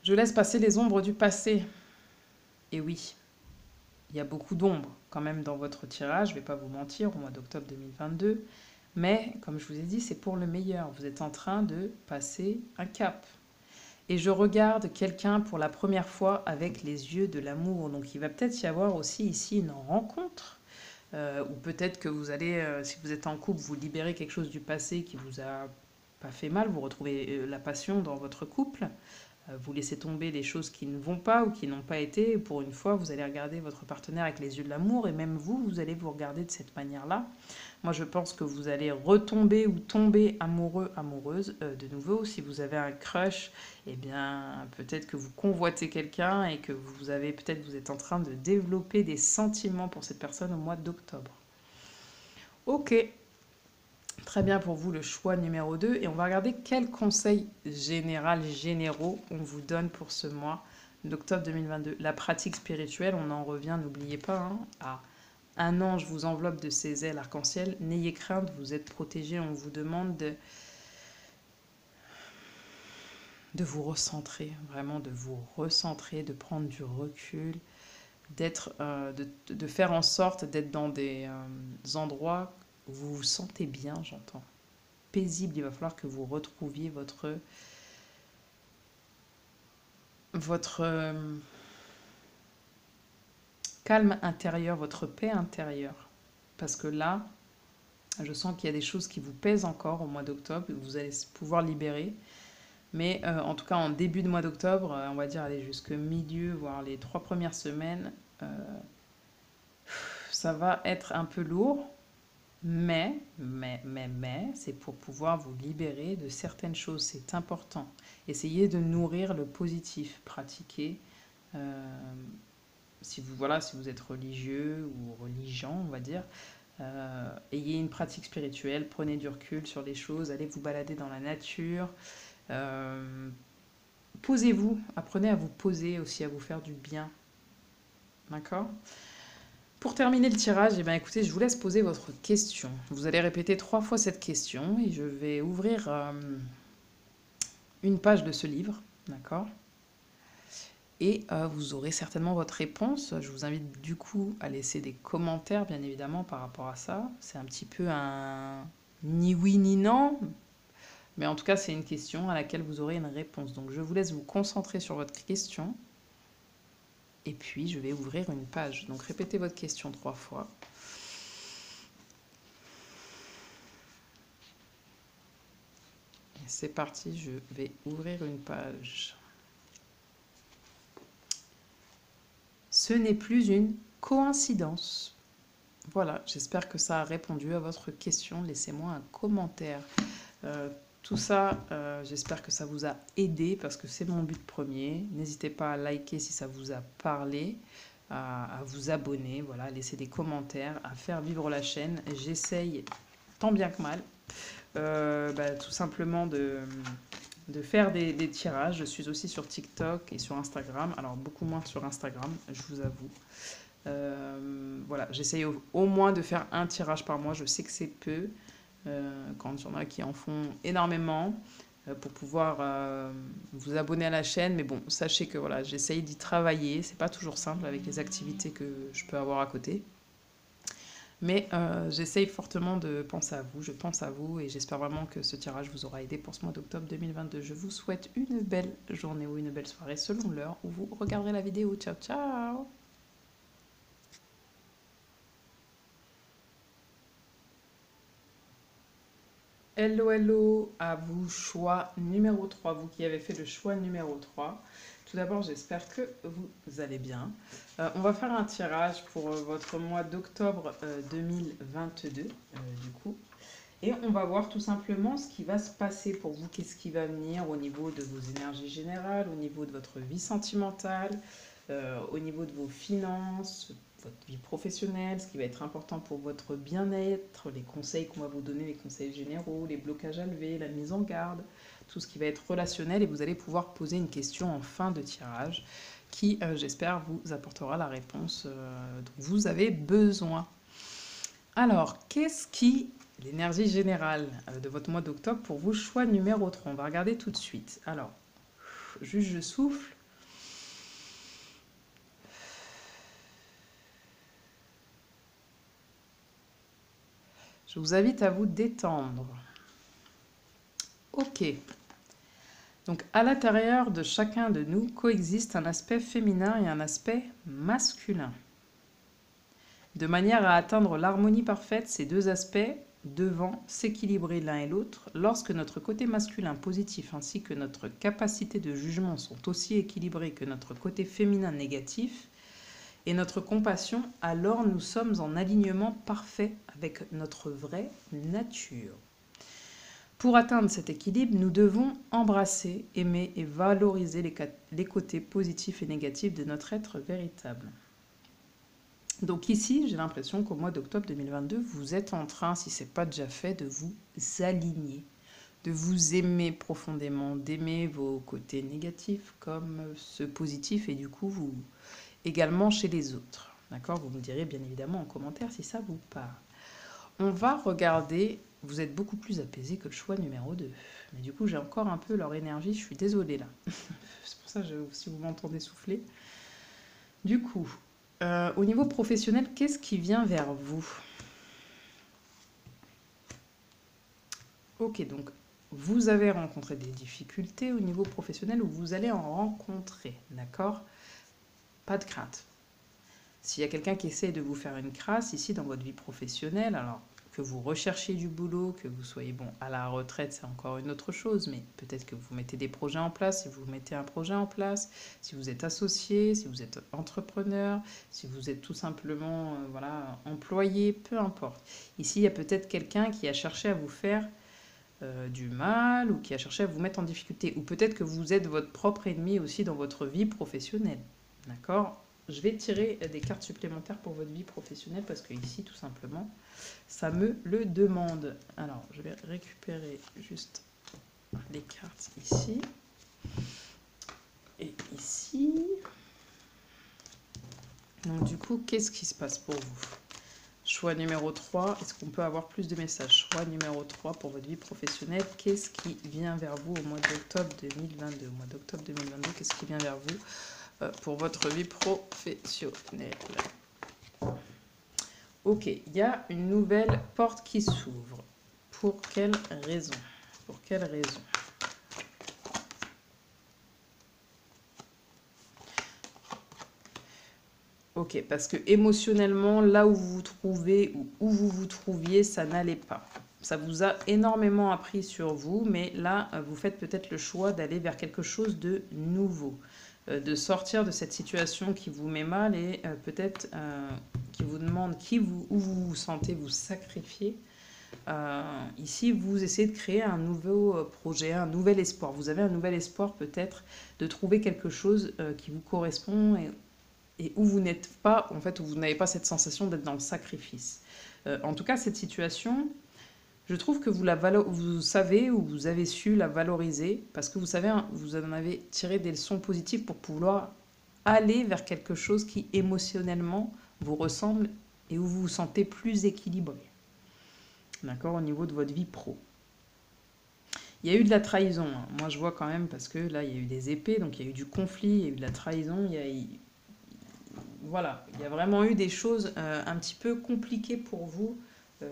Je laisse passer les ombres du passé. Et oui, il y a beaucoup d'ombres quand même dans votre tirage, je ne vais pas vous mentir, au mois d'octobre 2022. Mais, comme je vous ai dit, c'est pour le meilleur. Vous êtes en train de passer un cap. Et je regarde quelqu'un pour la première fois avec les yeux de l'amour. Donc il va peut-être y avoir aussi ici une rencontre. Ou peut-être que vous allez, si vous êtes en couple, vous libérez quelque chose du passé qui vous a pas fait mal. Vous retrouvez la passion dans votre couple. Vous laissez tomber les choses qui ne vont pas ou qui n'ont pas été. Pour une fois, vous allez regarder votre partenaire avec les yeux de l'amour. Et même vous, vous allez vous regarder de cette manière-là. Moi, je pense que vous allez retomber ou tomber amoureux, amoureuse de nouveau. Si vous avez un crush, eh bien, peut-être que vous convoitez quelqu'un et que vous avez, peut-être vous êtes en train de développer des sentiments pour cette personne au mois d'octobre. Ok, très bien pour vous le choix numéro 2. Et on va regarder quels conseils généraux on vous donne pour ce mois d'octobre 2022. La pratique spirituelle, on en revient, n'oubliez pas, hein, à un ange vous enveloppe de ses ailes arc-en-ciel. N'ayez crainte, vous êtes protégés. On vous demande de vous recentrer, vraiment de vous recentrer, de prendre du recul, de faire en sorte d'être dans des endroits où vous vous sentez bien, j'entends. Paisible, il va falloir que vous retrouviez votre calme intérieur, votre paix intérieure. Parce que là, je sens qu'il y a des choses qui vous pèsent encore au mois d'octobre, que vous allez pouvoir libérer. Mais en tout cas, en début de mois d'octobre, on va dire aller jusqu'au milieu, voire les 3 premières semaines, ça va être un peu lourd. Mais, c'est pour pouvoir vous libérer de certaines choses. C'est important. Essayez de nourrir le positif. Pratiquez. euh, si vous êtes religieux ou religiant, on va dire, ayez une pratique spirituelle, prenez du recul sur les choses, allez vous balader dans la nature, euh, posez-vous, apprenez à vous poser aussi, à vous faire du bien. D'accord? Pour terminer le tirage, eh bien, écoutez, je vous laisse poser votre question. Vous allez répéter 3 fois cette question et je vais ouvrir une page de ce livre. D'accord? Et vous aurez certainement votre réponse. Je vous invite du coup à laisser des commentaires, bien évidemment, par rapport à ça. C'est un petit peu un ni oui ni non, mais en tout cas, c'est une question à laquelle vous aurez une réponse. Donc, je vous laisse vous concentrer sur votre question. Et puis, je vais ouvrir une page. Donc, répétez votre question 3 fois. Et c'est parti, je vais ouvrir une page. Ce n'est plus une coïncidence. Voilà, j'espère que ça a répondu à votre question. Laissez-moi un commentaire. Tout ça, j'espère que ça vous a aidé parce que c'est mon but premier. N'hésitez pas à liker si ça vous a parlé, à vous abonner, voilà, à laisser des commentaires, à faire vivre la chaîne. J'essaye tant bien que mal, tout simplement de faire des tirages. Je suis aussi sur TikTok et sur Instagram. Alors beaucoup moins sur Instagram, je vous avoue. Voilà, j'essaye au moins de faire un tirage par mois. Je sais que c'est peu. Quand il y en a qui en font énormément, pour pouvoir vous abonner à la chaîne. Mais bon, sachez que voilà, j'essaye d'y travailler. C'est pas toujours simple avec les activités que je peux avoir à côté. Mais j'essaye fortement de penser à vous. Je pense à vous et j'espère vraiment que ce tirage vous aura aidé pour ce mois d'octobre 2022. Je vous souhaite une belle journée ou une belle soirée selon l'heure où vous regarderez la vidéo. Ciao, ciao! Hello, hello à vous, choix numéro 3, vous qui avez fait le choix numéro 3. Tout d'abord, j'espère que vous allez bien. On va faire un tirage pour votre mois d'octobre 2022, du coup. Et on va voir tout simplement ce qui va se passer pour vous, qu'est-ce qui va venir au niveau de vos énergies générales, au niveau de votre vie sentimentale, au niveau de vos finances, votre vie professionnelle, ce qui va être important pour votre bien-être, les conseils qu'on va vous donner, les conseils généraux, les blocages à lever, la mise en garde, tout ce qui va être relationnel. Et vous allez pouvoir poser une question en fin de tirage qui, j'espère, vous apportera la réponse dont vous avez besoin. Alors, qu'est-ce qui l'énergie générale de votre mois d'octobre pour vous, choix numéro 3. On va regarder tout de suite. Alors, juste je souffle. Je vous invite à vous détendre. Ok. Donc, à l'intérieur de chacun de nous coexiste un aspect féminin et un aspect masculin. De manière à atteindre l'harmonie parfaite, ces deux aspects devant s'équilibrer l'un et l'autre, lorsque notre côté masculin positif ainsi que notre capacité de jugement sont aussi équilibrés que notre côté féminin négatif et notre compassion, alors nous sommes en alignement parfait avec notre vraie nature. Pour atteindre cet équilibre, nous devons embrasser, aimer et valoriser les côtés positifs et négatifs de notre être véritable. Donc ici, j'ai l'impression qu'au mois d'octobre 2022, vous êtes en train, si ce n'est pas déjà fait, de vous aligner, de vous aimer profondément, d'aimer vos côtés négatifs comme ceux positifs et du coup, vous également chez les autres. D'accord? Vous me direz bien évidemment en commentaire si ça vous parle. On va regarder, vous êtes beaucoup plus apaisé que le choix numéro 2. Mais du coup, j'ai encore un peu leur énergie, je suis désolée là. C'est pour ça que si vous m'entendez souffler. Du coup, au niveau professionnel, qu'est-ce qui vient vers vous? Ok, donc vous avez rencontré des difficultés au niveau professionnel ou vous allez en rencontrer, d'accord? Pas de crainte. S'il y a quelqu'un qui essaie de vous faire une crasse ici dans votre vie professionnelle, alors que vous recherchiez du boulot, que vous soyez bon à la retraite, c'est encore une autre chose, mais peut-être que vous mettez des projets en place, si vous mettez un projet en place, si vous êtes associé, si vous êtes entrepreneur, si vous êtes tout simplement voilà, employé, peu importe. Ici, il y a peut-être quelqu'un qui a cherché à vous faire du mal ou qui a cherché à vous mettre en difficulté. Ou peut-être que vous êtes votre propre ennemi aussi dans votre vie professionnelle. D'accord? Je vais tirer des cartes supplémentaires pour votre vie professionnelle parce que ici, tout simplement, ça me le demande. Alors, je vais récupérer juste les cartes ici et ici. Donc, du coup, qu'est-ce qui se passe pour vous? Choix numéro 3, est-ce qu'on peut avoir plus de messages? Choix numéro 3 pour votre vie professionnelle, qu'est-ce qui vient vers vous au mois d'octobre 2022? Au mois d'octobre 2022, qu'est-ce qui vient vers vous pour votre vie professionnelle? Ok, il y a une nouvelle porte qui s'ouvre. Pour quelle raison? Pour quelle raison? Ok, parce que émotionnellement, là où vous vous trouvez ou où vous vous trouviez, ça n'allait pas. Ça vous a énormément appris sur vous, mais là, vous faites peut-être le choix d'aller vers quelque chose de nouveau, de sortir de cette situation qui vous met mal et peut-être qui vous demande où vous vous sentez vous sacrifier. Ici, vous essayez de créer un nouveau projet, un nouvel espoir. Vous avez un nouvel espoir peut-être de trouver quelque chose qui vous correspond et où vous n'êtes pas, en fait, où vous n'avez pas cette sensation d'être dans le sacrifice. En tout cas, cette situation, je trouve que vous savez ou vous avez su la valoriser parce que vous savez, vous en avez tiré des leçons positives pour pouvoir aller vers quelque chose qui émotionnellement vous ressemble et où vous vous sentez plus équilibré. D'accord, au niveau de votre vie pro. Il y a eu de la trahison. Hein. Moi, je vois quand même, parce que là, il y a eu des épées, donc il y a eu du conflit, il y a eu de la trahison, voilà, il y a vraiment eu des choses un petit peu compliquées pour vous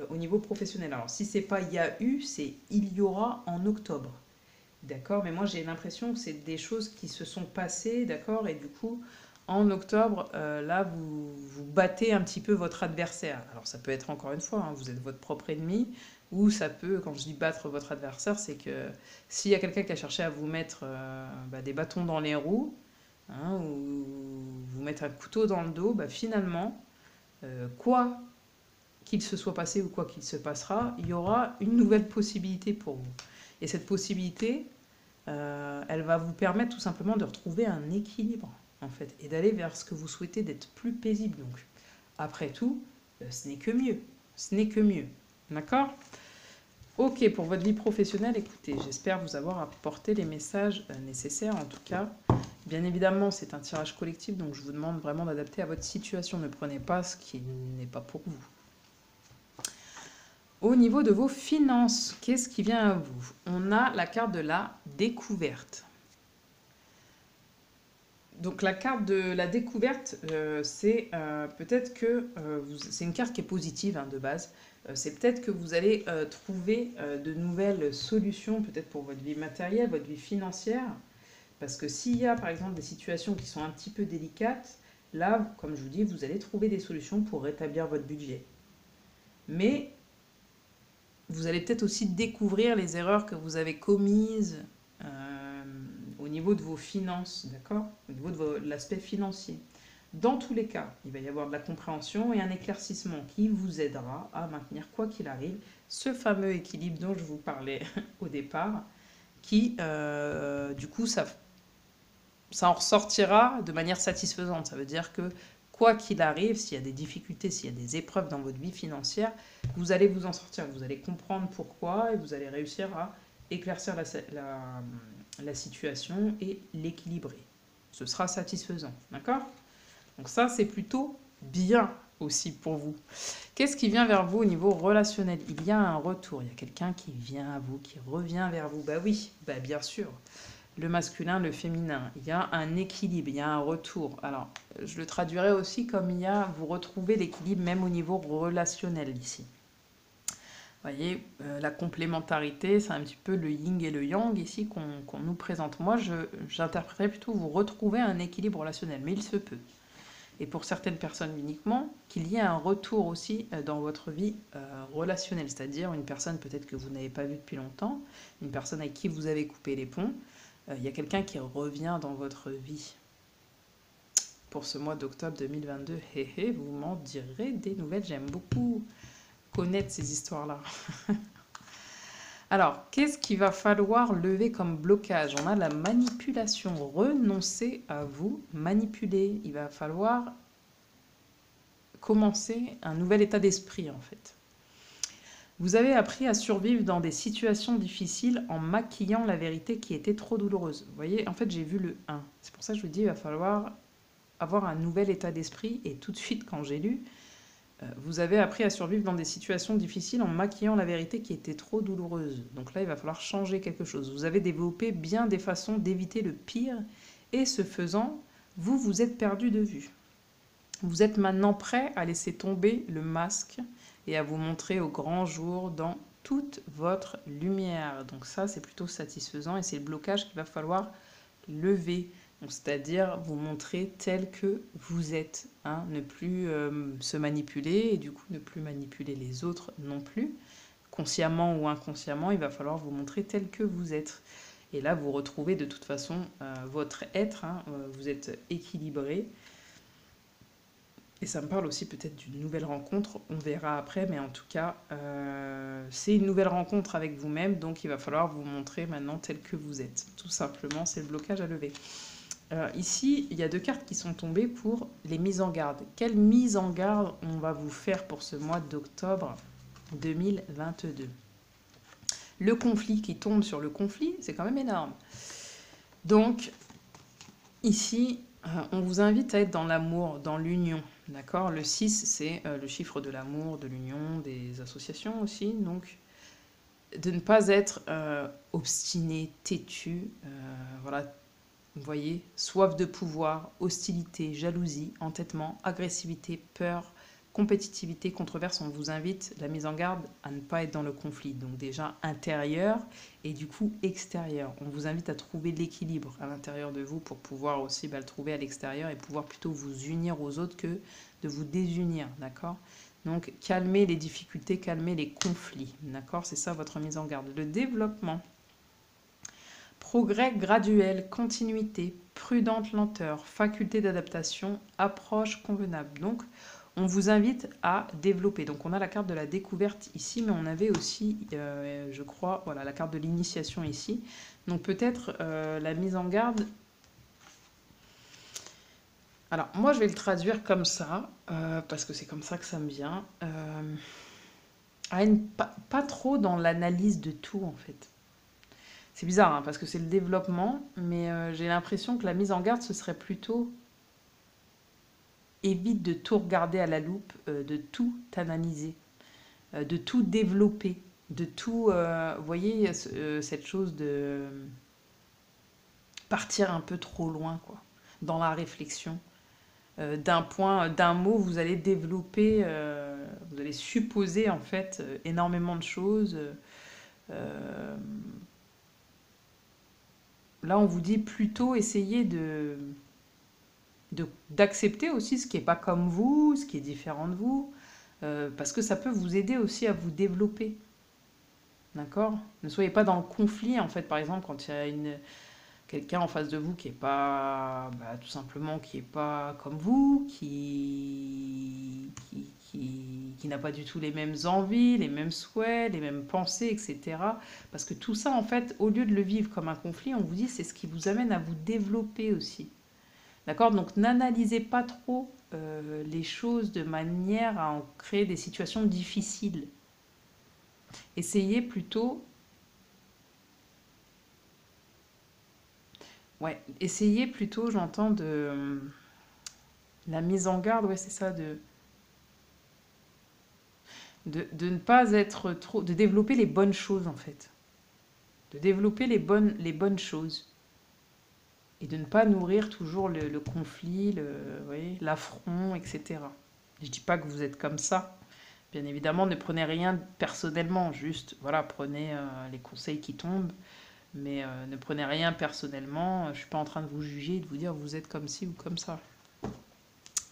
au niveau professionnel. Alors, si c'est pas il y a eu, c'est il y aura en octobre. D'accord? Mais moi, j'ai l'impression que c'est des choses qui se sont passées, d'accord? Et du coup, en octobre, là, vous battez un petit peu votre adversaire. Alors, ça peut être encore une fois, hein, vous êtes votre propre ennemi, ou ça peut, quand je dis battre votre adversaire, c'est que s'il y a quelqu'un qui a cherché à vous mettre des bâtons dans les roues, hein, ou vous mettre un couteau dans le dos, finalement, quoi qu'il se soit passé ou quoi qu'il se passera, il y aura une nouvelle possibilité pour vous. Et cette possibilité, elle va vous permettre tout simplement de retrouver un équilibre, en fait, et d'aller vers ce que vous souhaitez, d'être plus paisible. Donc, après tout, ce n'est que mieux. Ce n'est que mieux. D'accord? Ok, pour votre vie professionnelle, écoutez, j'espère vous avoir apporté les messages nécessaires, en tout cas. Bien évidemment, c'est un tirage collectif, donc je vous demande vraiment d'adapter à votre situation. Ne prenez pas ce qui n'est pas pour vous. Au niveau de vos finances, qu'est-ce qui vient à vous? On a la carte de la découverte. Donc la carte de la découverte, c'est peut-être que c'est une carte qui est positive hein, de base. C'est peut-être que vous allez trouver de nouvelles solutions, peut-être pour votre vie matérielle, votre vie financière. Parce que s'il y a par exemple des situations qui sont un petit peu délicates, là, comme je vous dis, vous allez trouver des solutions pour rétablir votre budget. Mais vous allez peut-être aussi découvrir les erreurs que vous avez commises au niveau de vos finances, d'accord? Au niveau de l'aspect financier. Dans tous les cas, il va y avoir de la compréhension et un éclaircissement qui vous aidera à maintenir, quoi qu'il arrive, ce fameux équilibre dont je vous parlais au départ, qui, du coup, ça en ressortira de manière satisfaisante. Ça veut dire que, quoi qu'il arrive, s'il y a des difficultés, s'il y a des épreuves dans votre vie financière, vous allez vous en sortir. Vous allez comprendre pourquoi et vous allez réussir à éclaircir la situation et l'équilibrer. Ce sera satisfaisant, d'accord? Donc ça, c'est plutôt bien aussi pour vous. Qu'est-ce qui vient vers vous au niveau relationnel? Il y a un retour, il y a quelqu'un qui vient à vous, qui revient vers vous. Bah oui, bah bien sûr. Le masculin, le féminin, il y a un équilibre, il y a un retour. Alors, je le traduirais aussi comme vous retrouvez l'équilibre même au niveau relationnel ici. Vous voyez, la complémentarité, c'est un petit peu le yin et le yang ici qu'on nous présente. Moi, j'interpréterais plutôt vous retrouvez un équilibre relationnel, mais il se peut. et pour certaines personnes uniquement, qu'il y ait un retour aussi dans votre vie relationnelle, c'est-à-dire une personne peut-être que vous n'avez pas vue depuis longtemps, une personne avec qui vous avez coupé les ponts, il y a quelqu'un qui revient dans votre vie. Pour ce mois d'octobre 2022, vous m'en direz des nouvelles, j'aime beaucoup connaître ces histoires-là. Alors, qu'est-ce qu'il va falloir lever comme blocage? On a la manipulation, renoncer à vous manipuler. Il va falloir commencer un nouvel état d'esprit en fait. Vous avez appris à survivre dans des situations difficiles en maquillant la vérité qui était trop douloureuse. Vous voyez, en fait, j'ai vu le 1. C'est pour ça que je vous dis, il va falloir avoir un nouvel état d'esprit. Et tout de suite, quand j'ai lu, vous avez appris à survivre dans des situations difficiles en maquillant la vérité qui était trop douloureuse. Donc là, il va falloir changer quelque chose. Vous avez développé bien des façons d'éviter le pire et ce faisant, vous vous êtes perdu de vue. Vous êtes maintenant prêt à laisser tomber le masque et à vous montrer au grand jour dans toute votre lumière. Donc ça, c'est plutôt satisfaisant et c'est le blocage qu'il va falloir lever. C'est-à-dire vous montrer tel que vous êtes, hein, ne plus se manipuler et du coup ne plus manipuler les autres non plus. Consciemment ou inconsciemment, il va falloir vous montrer tel que vous êtes. Et là, vous retrouvez de toute façon votre être, hein, vous êtes équilibré. Et ça me parle aussi peut-être d'une nouvelle rencontre, on verra après, mais en tout cas, c'est une nouvelle rencontre avec vous-même, donc il va falloir vous montrer maintenant tel que vous êtes. Tout simplement, c'est le blocage à lever. Ici, il y a 2 cartes qui sont tombées pour les mises en garde. Quelle mise en garde on va vous faire pour ce mois d'octobre 2022? Le conflit qui tombe sur le conflit, c'est quand même énorme. Donc, ici, on vous invite à être dans l'amour, dans l'union. D'accord? Le 6, c'est le chiffre de l'amour, de l'union, des associations aussi. Donc, de ne pas être obstiné, têtu, voilà. Vous voyez, soif de pouvoir, hostilité, jalousie, entêtement, agressivité, peur, compétitivité, controverse. On vous invite, la mise en garde, à ne pas être dans le conflit. Donc déjà intérieur et du coup extérieur. On vous invite à trouver l'équilibre à l'intérieur de vous pour pouvoir aussi le trouver à l'extérieur et pouvoir plutôt vous unir aux autres que de vous désunir, d'accord? Donc calmer les difficultés, calmer les conflits, d'accord? C'est ça votre mise en garde. Le développement. Progrès graduel, continuité, prudente lenteur, faculté d'adaptation, approche convenable. Donc, on vous invite à développer. Donc, on a la carte de la découverte ici, mais on avait aussi, je crois, voilà, la carte de l'initiation ici. Donc, peut-être la mise en garde. Alors, moi, je vais le traduire comme ça, parce que c'est comme ça que ça me vient. Pas trop dans l'analyse de tout, en fait. C'est bizarre, hein, parce que c'est le développement, mais j'ai l'impression que la mise en garde, ce serait plutôt évite de tout regarder à la loupe, de tout analyser, de tout développer, de tout, vous voyez, cette chose de partir un peu trop loin, quoi, dans la réflexion. D'un mot, vous allez développer, vous allez supposer en fait énormément de choses. Là, on vous dit plutôt essayer d'accepter aussi ce qui n'est pas comme vous, ce qui est différent de vous, parce que ça peut vous aider aussi à vous développer. D'accord? Ne soyez pas dans le conflit, en fait, par exemple, quand il y a quelqu'un en face de vous qui n'est pas, tout simplement, qui n'est pas comme vous, qui n'a pas du tout les mêmes envies, les mêmes souhaits, les mêmes pensées, etc. Parce que tout ça, en fait, au lieu de le vivre comme un conflit, on vous dit c'est ce qui vous amène à vous développer aussi. D'accord? Donc n'analysez pas trop les choses de manière à en créer des situations difficiles. Essayez plutôt... Ouais, essayez plutôt, j'entends, de... La mise en garde, ouais, c'est ça, de ne pas être trop... De développer les bonnes choses, en fait. De développer les bonnes choses. Et de ne pas nourrir toujours le conflit, vous voyez, l'affront, etc. Je ne dis pas que vous êtes comme ça. Bien évidemment, ne prenez rien personnellement. Juste, voilà, prenez les conseils qui tombent. Mais ne prenez rien personnellement. Je ne suis pas en train de vous juger et de vous dire vous êtes comme ci ou comme ça.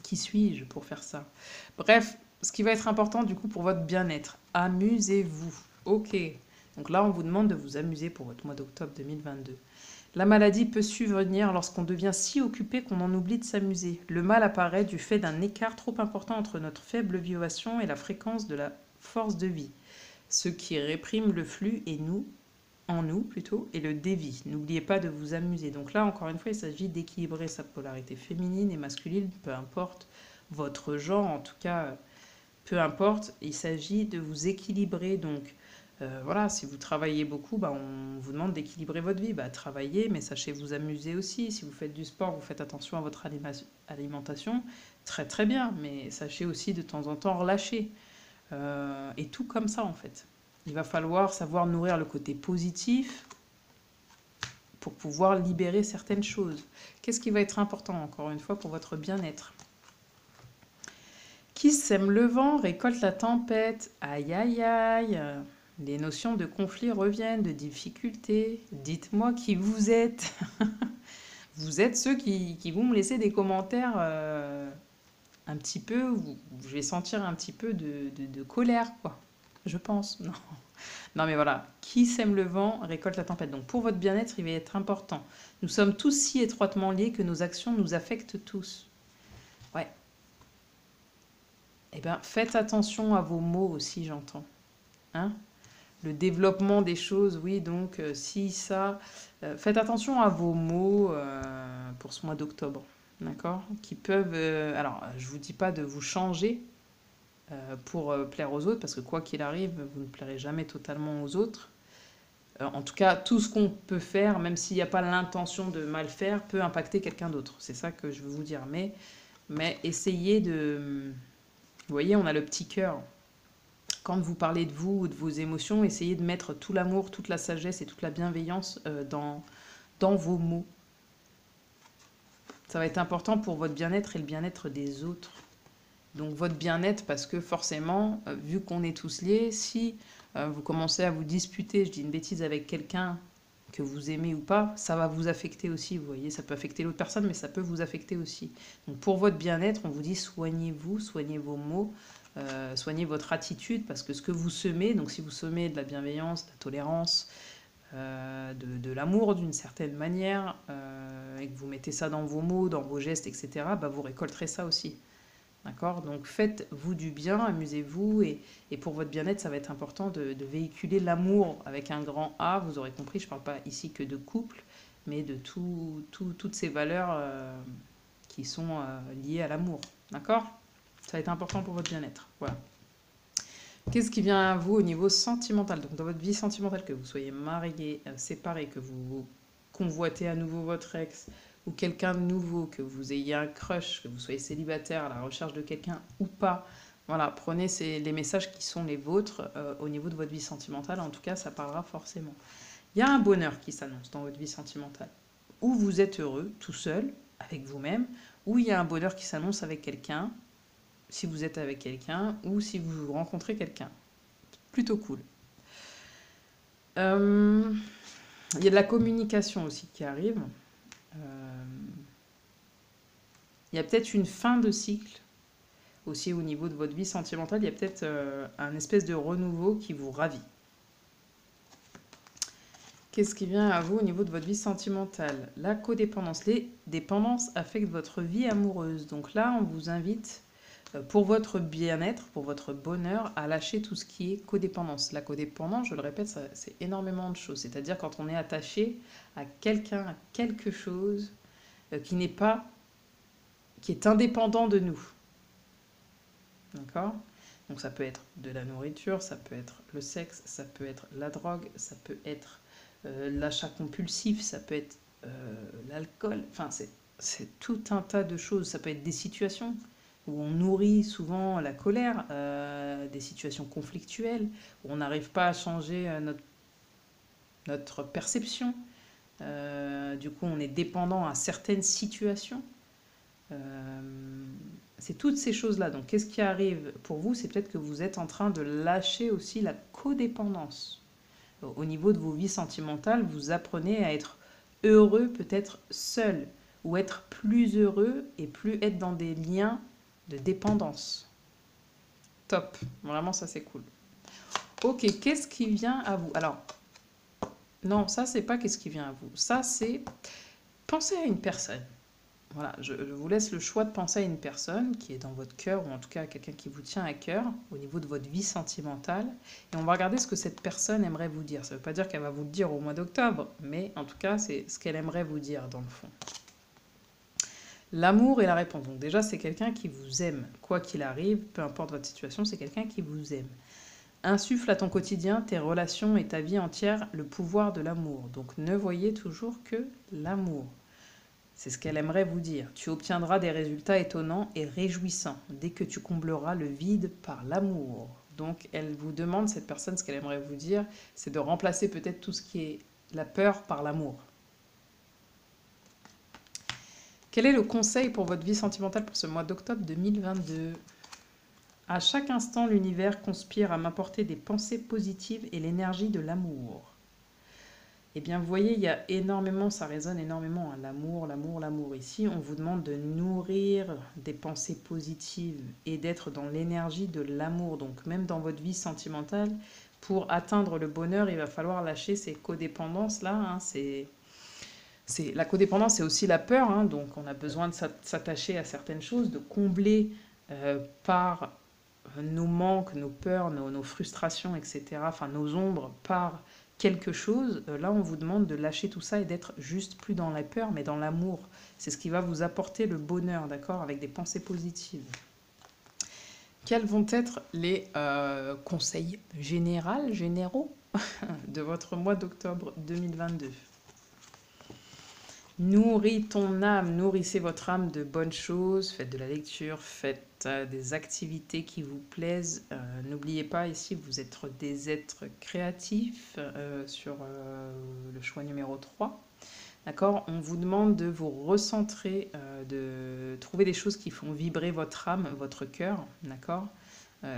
Qui suis-je pour faire ça? Bref, ce qui va être important du coup pour votre bien-être, amusez-vous. Ok. Donc là, on vous demande de vous amuser pour votre mois d'octobre 2022. La maladie peut survenir lorsqu'on devient si occupé qu'on en oublie de s'amuser. Le mal apparaît du fait d'un écart trop important entre notre faible vibration et la fréquence de la force de vie, ce qui réprime le flux et en nous plutôt, et le dévie. N'oubliez pas de vous amuser. Donc là, encore une fois, il s'agit d'équilibrer sa polarité féminine et masculine, peu importe votre genre, en tout cas, peu importe, il s'agit de vous équilibrer. Donc voilà, si vous travaillez beaucoup, bah, on vous demande d'équilibrer votre vie. Bah, travaillez, mais sachez vous amuser aussi. Si vous faites du sport, vous faites attention à votre alimentation, très très bien, mais sachez aussi de temps en temps relâcher. Et tout comme ça en fait. Il va falloir savoir nourrir le côté positif pour pouvoir libérer certaines choses. Qu'est-ce qui va être important, encore une fois, pour votre bien-être? Qui sème le vent récolte la tempête. Aïe aïe aïe. Les notions de conflit reviennent, de difficultés. Dites-moi qui vous êtes. Vous êtes ceux qui vont me laisser des commentaires un petit peu, je vais sentir un petit peu de colère, quoi. Je pense. Non. Non, mais voilà. Qui sème le vent récolte la tempête. Donc, pour votre bien-être, il va être important. Nous sommes tous si étroitement liés que nos actions nous affectent tous. Ouais. Eh bien, faites attention à vos mots aussi, j'entends. Hein? Le développement des choses, oui, donc, si ça... faites attention à vos mots pour ce mois d'octobre. D'accord? Qui peuvent... alors, je vous dis pas de vous changer pour plaire aux autres, parce que quoi qu'il arrive, vous ne plairez jamais totalement aux autres. En tout cas, tout ce qu'on peut faire, même s'il n'y a pas l'intention de mal faire, peut impacter quelqu'un d'autre. C'est ça que je veux vous dire. Mais essayez de... Vous voyez, on a le petit cœur. Quand vous parlez de vous ou de vos émotions, essayez de mettre tout l'amour, toute la sagesse et toute la bienveillance dans vos mots. Ça va être important pour votre bien-être et le bien-être des autres. Donc votre bien-être, parce que forcément, vu qu'on est tous liés, si vous commencez à vous disputer, je dis une bêtise, avec quelqu'un que vous aimez ou pas, ça va vous affecter aussi, vous voyez, ça peut affecter l'autre personne, mais ça peut vous affecter aussi. Donc pour votre bien-être, on vous dit soignez-vous, soignez vos mots, soignez votre attitude, parce que ce que vous semez, donc si vous semez de la bienveillance, de la tolérance, de l'amour d'une certaine manière, et que vous mettez ça dans vos mots, dans vos gestes, etc., bah vous récolterez ça aussi. D'accord? Donc faites-vous du bien, amusez-vous, et pour votre bien-être, ça va être important de véhiculer l'amour avec un grand A. Vous aurez compris, je ne parle pas ici que de couple, mais de toutes ces valeurs qui sont liées à l'amour. D'accord? Ça va être important pour votre bien-être. Voilà. Qu'est-ce qui vient à vous au niveau sentimental? Donc dans votre vie sentimentale, que vous soyez marié, séparé, que vous convoitez à nouveau votre ex, ou quelqu'un de nouveau, que vous ayez un crush, que vous soyez célibataire à la recherche de quelqu'un ou pas. Voilà, prenez les messages qui sont les vôtres au niveau de votre vie sentimentale. En tout cas, ça parlera forcément. Il y a un bonheur qui s'annonce dans votre vie sentimentale. Ou vous êtes heureux, tout seul, avec vous-même, ou il y a un bonheur qui s'annonce avec quelqu'un, si vous êtes avec quelqu'un, ou si vous rencontrez quelqu'un. Plutôt cool. Il y a de la communication aussi qui arrive. Il y a peut-être une fin de cycle aussi au niveau de votre vie sentimentale. Il y a peut-être un espèce de renouveau qui vous ravit. Qu'est-ce qui vient à vous au niveau de votre vie sentimentale? La codépendance. Les dépendances affectent votre vie amoureuse. Donc là, on vous invite, pour votre bien-être, pour votre bonheur, à lâcher tout ce qui est codépendance. La codépendance, je le répète, c'est énormément de choses. C'est-à-dire quand on est attaché à quelqu'un, à quelque chose qui est indépendant de nous. D'accord? Donc ça peut être de la nourriture, ça peut être le sexe, ça peut être la drogue, ça peut être l'achat compulsif, ça peut être l'alcool. Enfin, c'est tout un tas de choses. Ça peut être des situations où on nourrit souvent la colère, des situations conflictuelles, où on n'arrive pas à changer notre perception. Du coup, on est dépendant à certaines situations. C'est toutes ces choses-là. Donc, qu'est-ce qui arrive pour vous? C'est peut-être que vous êtes en train de lâcher aussi la codépendance. Au niveau de vos vies sentimentales, vous apprenez à être heureux peut-être seul, ou être plus heureux et plus être dans des liens de dépendance. Top, vraiment ça c'est cool. Ok, qu'est-ce qui vient à vous? Alors, non, ça c'est pas qu'est-ce qui vient à vous. Ça c'est penser à une personne. Voilà, je vous laisse le choix de penser à une personne qui est dans votre cœur, ou en tout cas à quelqu'un qui vous tient à cœur au niveau de votre vie sentimentale. Et on va regarder ce que cette personne aimerait vous dire. Ça ne veut pas dire qu'elle va vous le dire au mois d'octobre, mais en tout cas, c'est ce qu'elle aimerait vous dire dans le fond. L'amour est la réponse. Donc déjà, c'est quelqu'un qui vous aime. Quoi qu'il arrive, peu importe votre situation, c'est quelqu'un qui vous aime. Insuffle à ton quotidien, tes relations et ta vie entière le pouvoir de l'amour. Donc ne voyez toujours que l'amour. C'est ce qu'elle aimerait vous dire. Tu obtiendras des résultats étonnants et réjouissants dès que tu combleras le vide par l'amour. Donc elle vous demande, cette personne, ce qu'elle aimerait vous dire, c'est de remplacer peut-être tout ce qui est la peur par l'amour. Quel est le conseil pour votre vie sentimentale pour ce mois d'octobre 2022 ? À chaque instant, l'univers conspire à m'apporter des pensées positives et l'énergie de l'amour. Eh bien, vous voyez, il y a énormément, ça résonne énormément, hein, l'amour, l'amour, l'amour. Ici, on vous demande de nourrir des pensées positives et d'être dans l'énergie de l'amour. Donc, même dans votre vie sentimentale, pour atteindre le bonheur, il va falloir lâcher ces codépendances-là. Hein, la codépendance, c'est aussi la peur. Hein, donc, on a besoin de s'attacher à certaines choses, de combler par nos manques, nos peurs, nos frustrations, etc., enfin nos ombres, par quelque chose. Là, on vous demande de lâcher tout ça et d'être juste plus dans la peur, mais dans l'amour. C'est ce qui va vous apporter le bonheur, d'accord, avec des pensées positives. Quels vont être les conseils généraux de votre mois d'octobre 2022 ? Nourris ton âme, nourrissez votre âme de bonnes choses, faites de la lecture, faites des activités qui vous plaisent. N'oubliez pas, ici, vous êtes des êtres créatifs sur le choix numéro 3. D'accord ? On vous demande de vous recentrer, de trouver des choses qui font vibrer votre âme, votre cœur. D'accord ?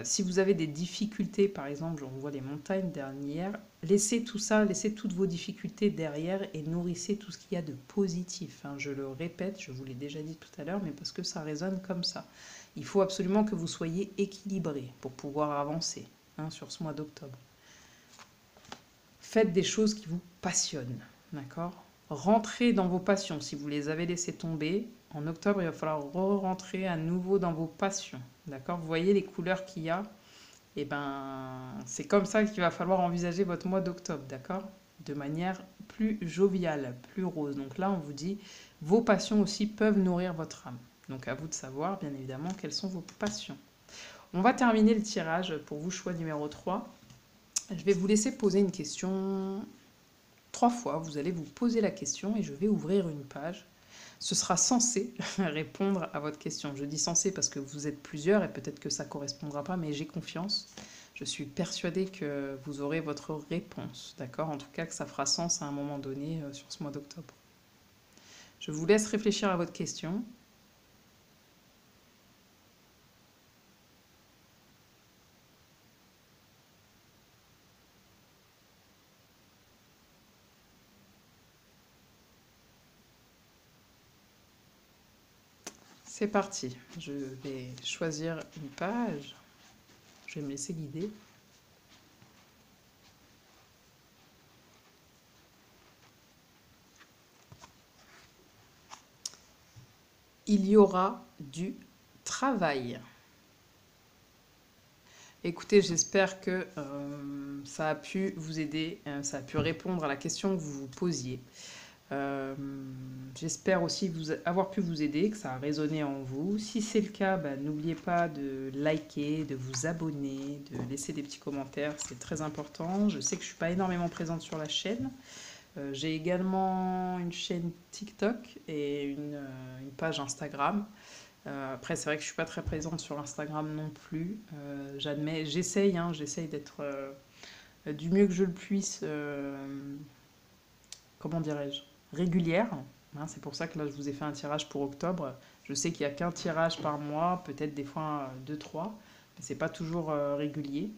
Si vous avez des difficultés, par exemple, on voit les montagnes derrière, laissez tout ça, laissez toutes vos difficultés derrière et nourrissez tout ce qu'il y a de positif. Hein. Je le répète, je vous l'ai déjà dit tout à l'heure, mais parce que ça résonne comme ça. Il faut absolument que vous soyez équilibré pour pouvoir avancer sur ce mois d'octobre. Faites des choses qui vous passionnent, d'accord ? Rentrez dans vos passions. Si vous les avez laissées tomber, en octobre, il va falloir rentrer à nouveau dans vos passions. D'accord ? Vous voyez les couleurs qu'il y a ? Et ben, c'est comme ça qu'il va falloir envisager votre mois d'octobre, d'accord ? De manière plus joviale, plus rose. Donc là, on vous dit, vos passions aussi peuvent nourrir votre âme. Donc à vous de savoir, bien évidemment, quelles sont vos passions. On va terminer le tirage pour vous, choix numéro 3. Je vais vous laisser poser une question 3 fois. Vous allez vous poser la question et je vais ouvrir une page. Ce sera censé répondre à votre question. Je dis censé parce que vous êtes plusieurs et peut-être que ça ne correspondra pas, mais j'ai confiance. Je suis persuadée que vous aurez votre réponse, d'accord ? En tout cas, que ça fera sens à un moment donné sur ce mois d'octobre. Je vous laisse réfléchir à votre question. C'est parti. Je vais choisir une page. Je vais me laisser guider. Il y aura du travail. Écoutez, j'espère que ça a pu vous aider, ça a pu répondre à la question que vous vous posiez. J'espère aussi avoir pu vous aider, que ça a résonné en vous. Si c'est le cas, n'oubliez pas de liker, de vous abonner, de laisser des petits commentaires, c'est très important. Je sais que je ne suis pas énormément présente sur la chaîne. J'ai également une chaîne TikTok et une page Instagram. Après, c'est vrai que je ne suis pas très présente sur Instagram non plus. J'admets, j'essaye d'être du mieux que je le puisse, comment dirais-je, régulière. Hein, c'est pour ça que là, je vous ai fait un tirage pour octobre. Je sais qu'il n'y a qu'un tirage par mois, peut-être des fois 2-3, mais c'est pas toujours régulier.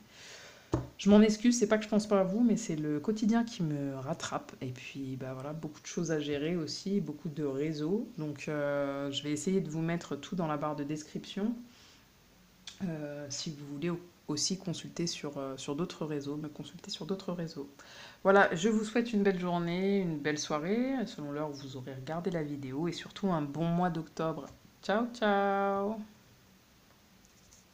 Je m'en excuse, c'est pas que je pense pas à vous, mais c'est le quotidien qui me rattrape. Et puis voilà, beaucoup de choses à gérer aussi, beaucoup de réseaux. Donc je vais essayer de vous mettre tout dans la barre de description. Si vous voulez aussi consulter sur d'autres réseaux, me consulter sur d'autres réseaux. Voilà, je vous souhaite une belle journée, une belle soirée, selon l'heure où vous aurez regardé la vidéo, et surtout un bon mois d'octobre. Ciao, ciao!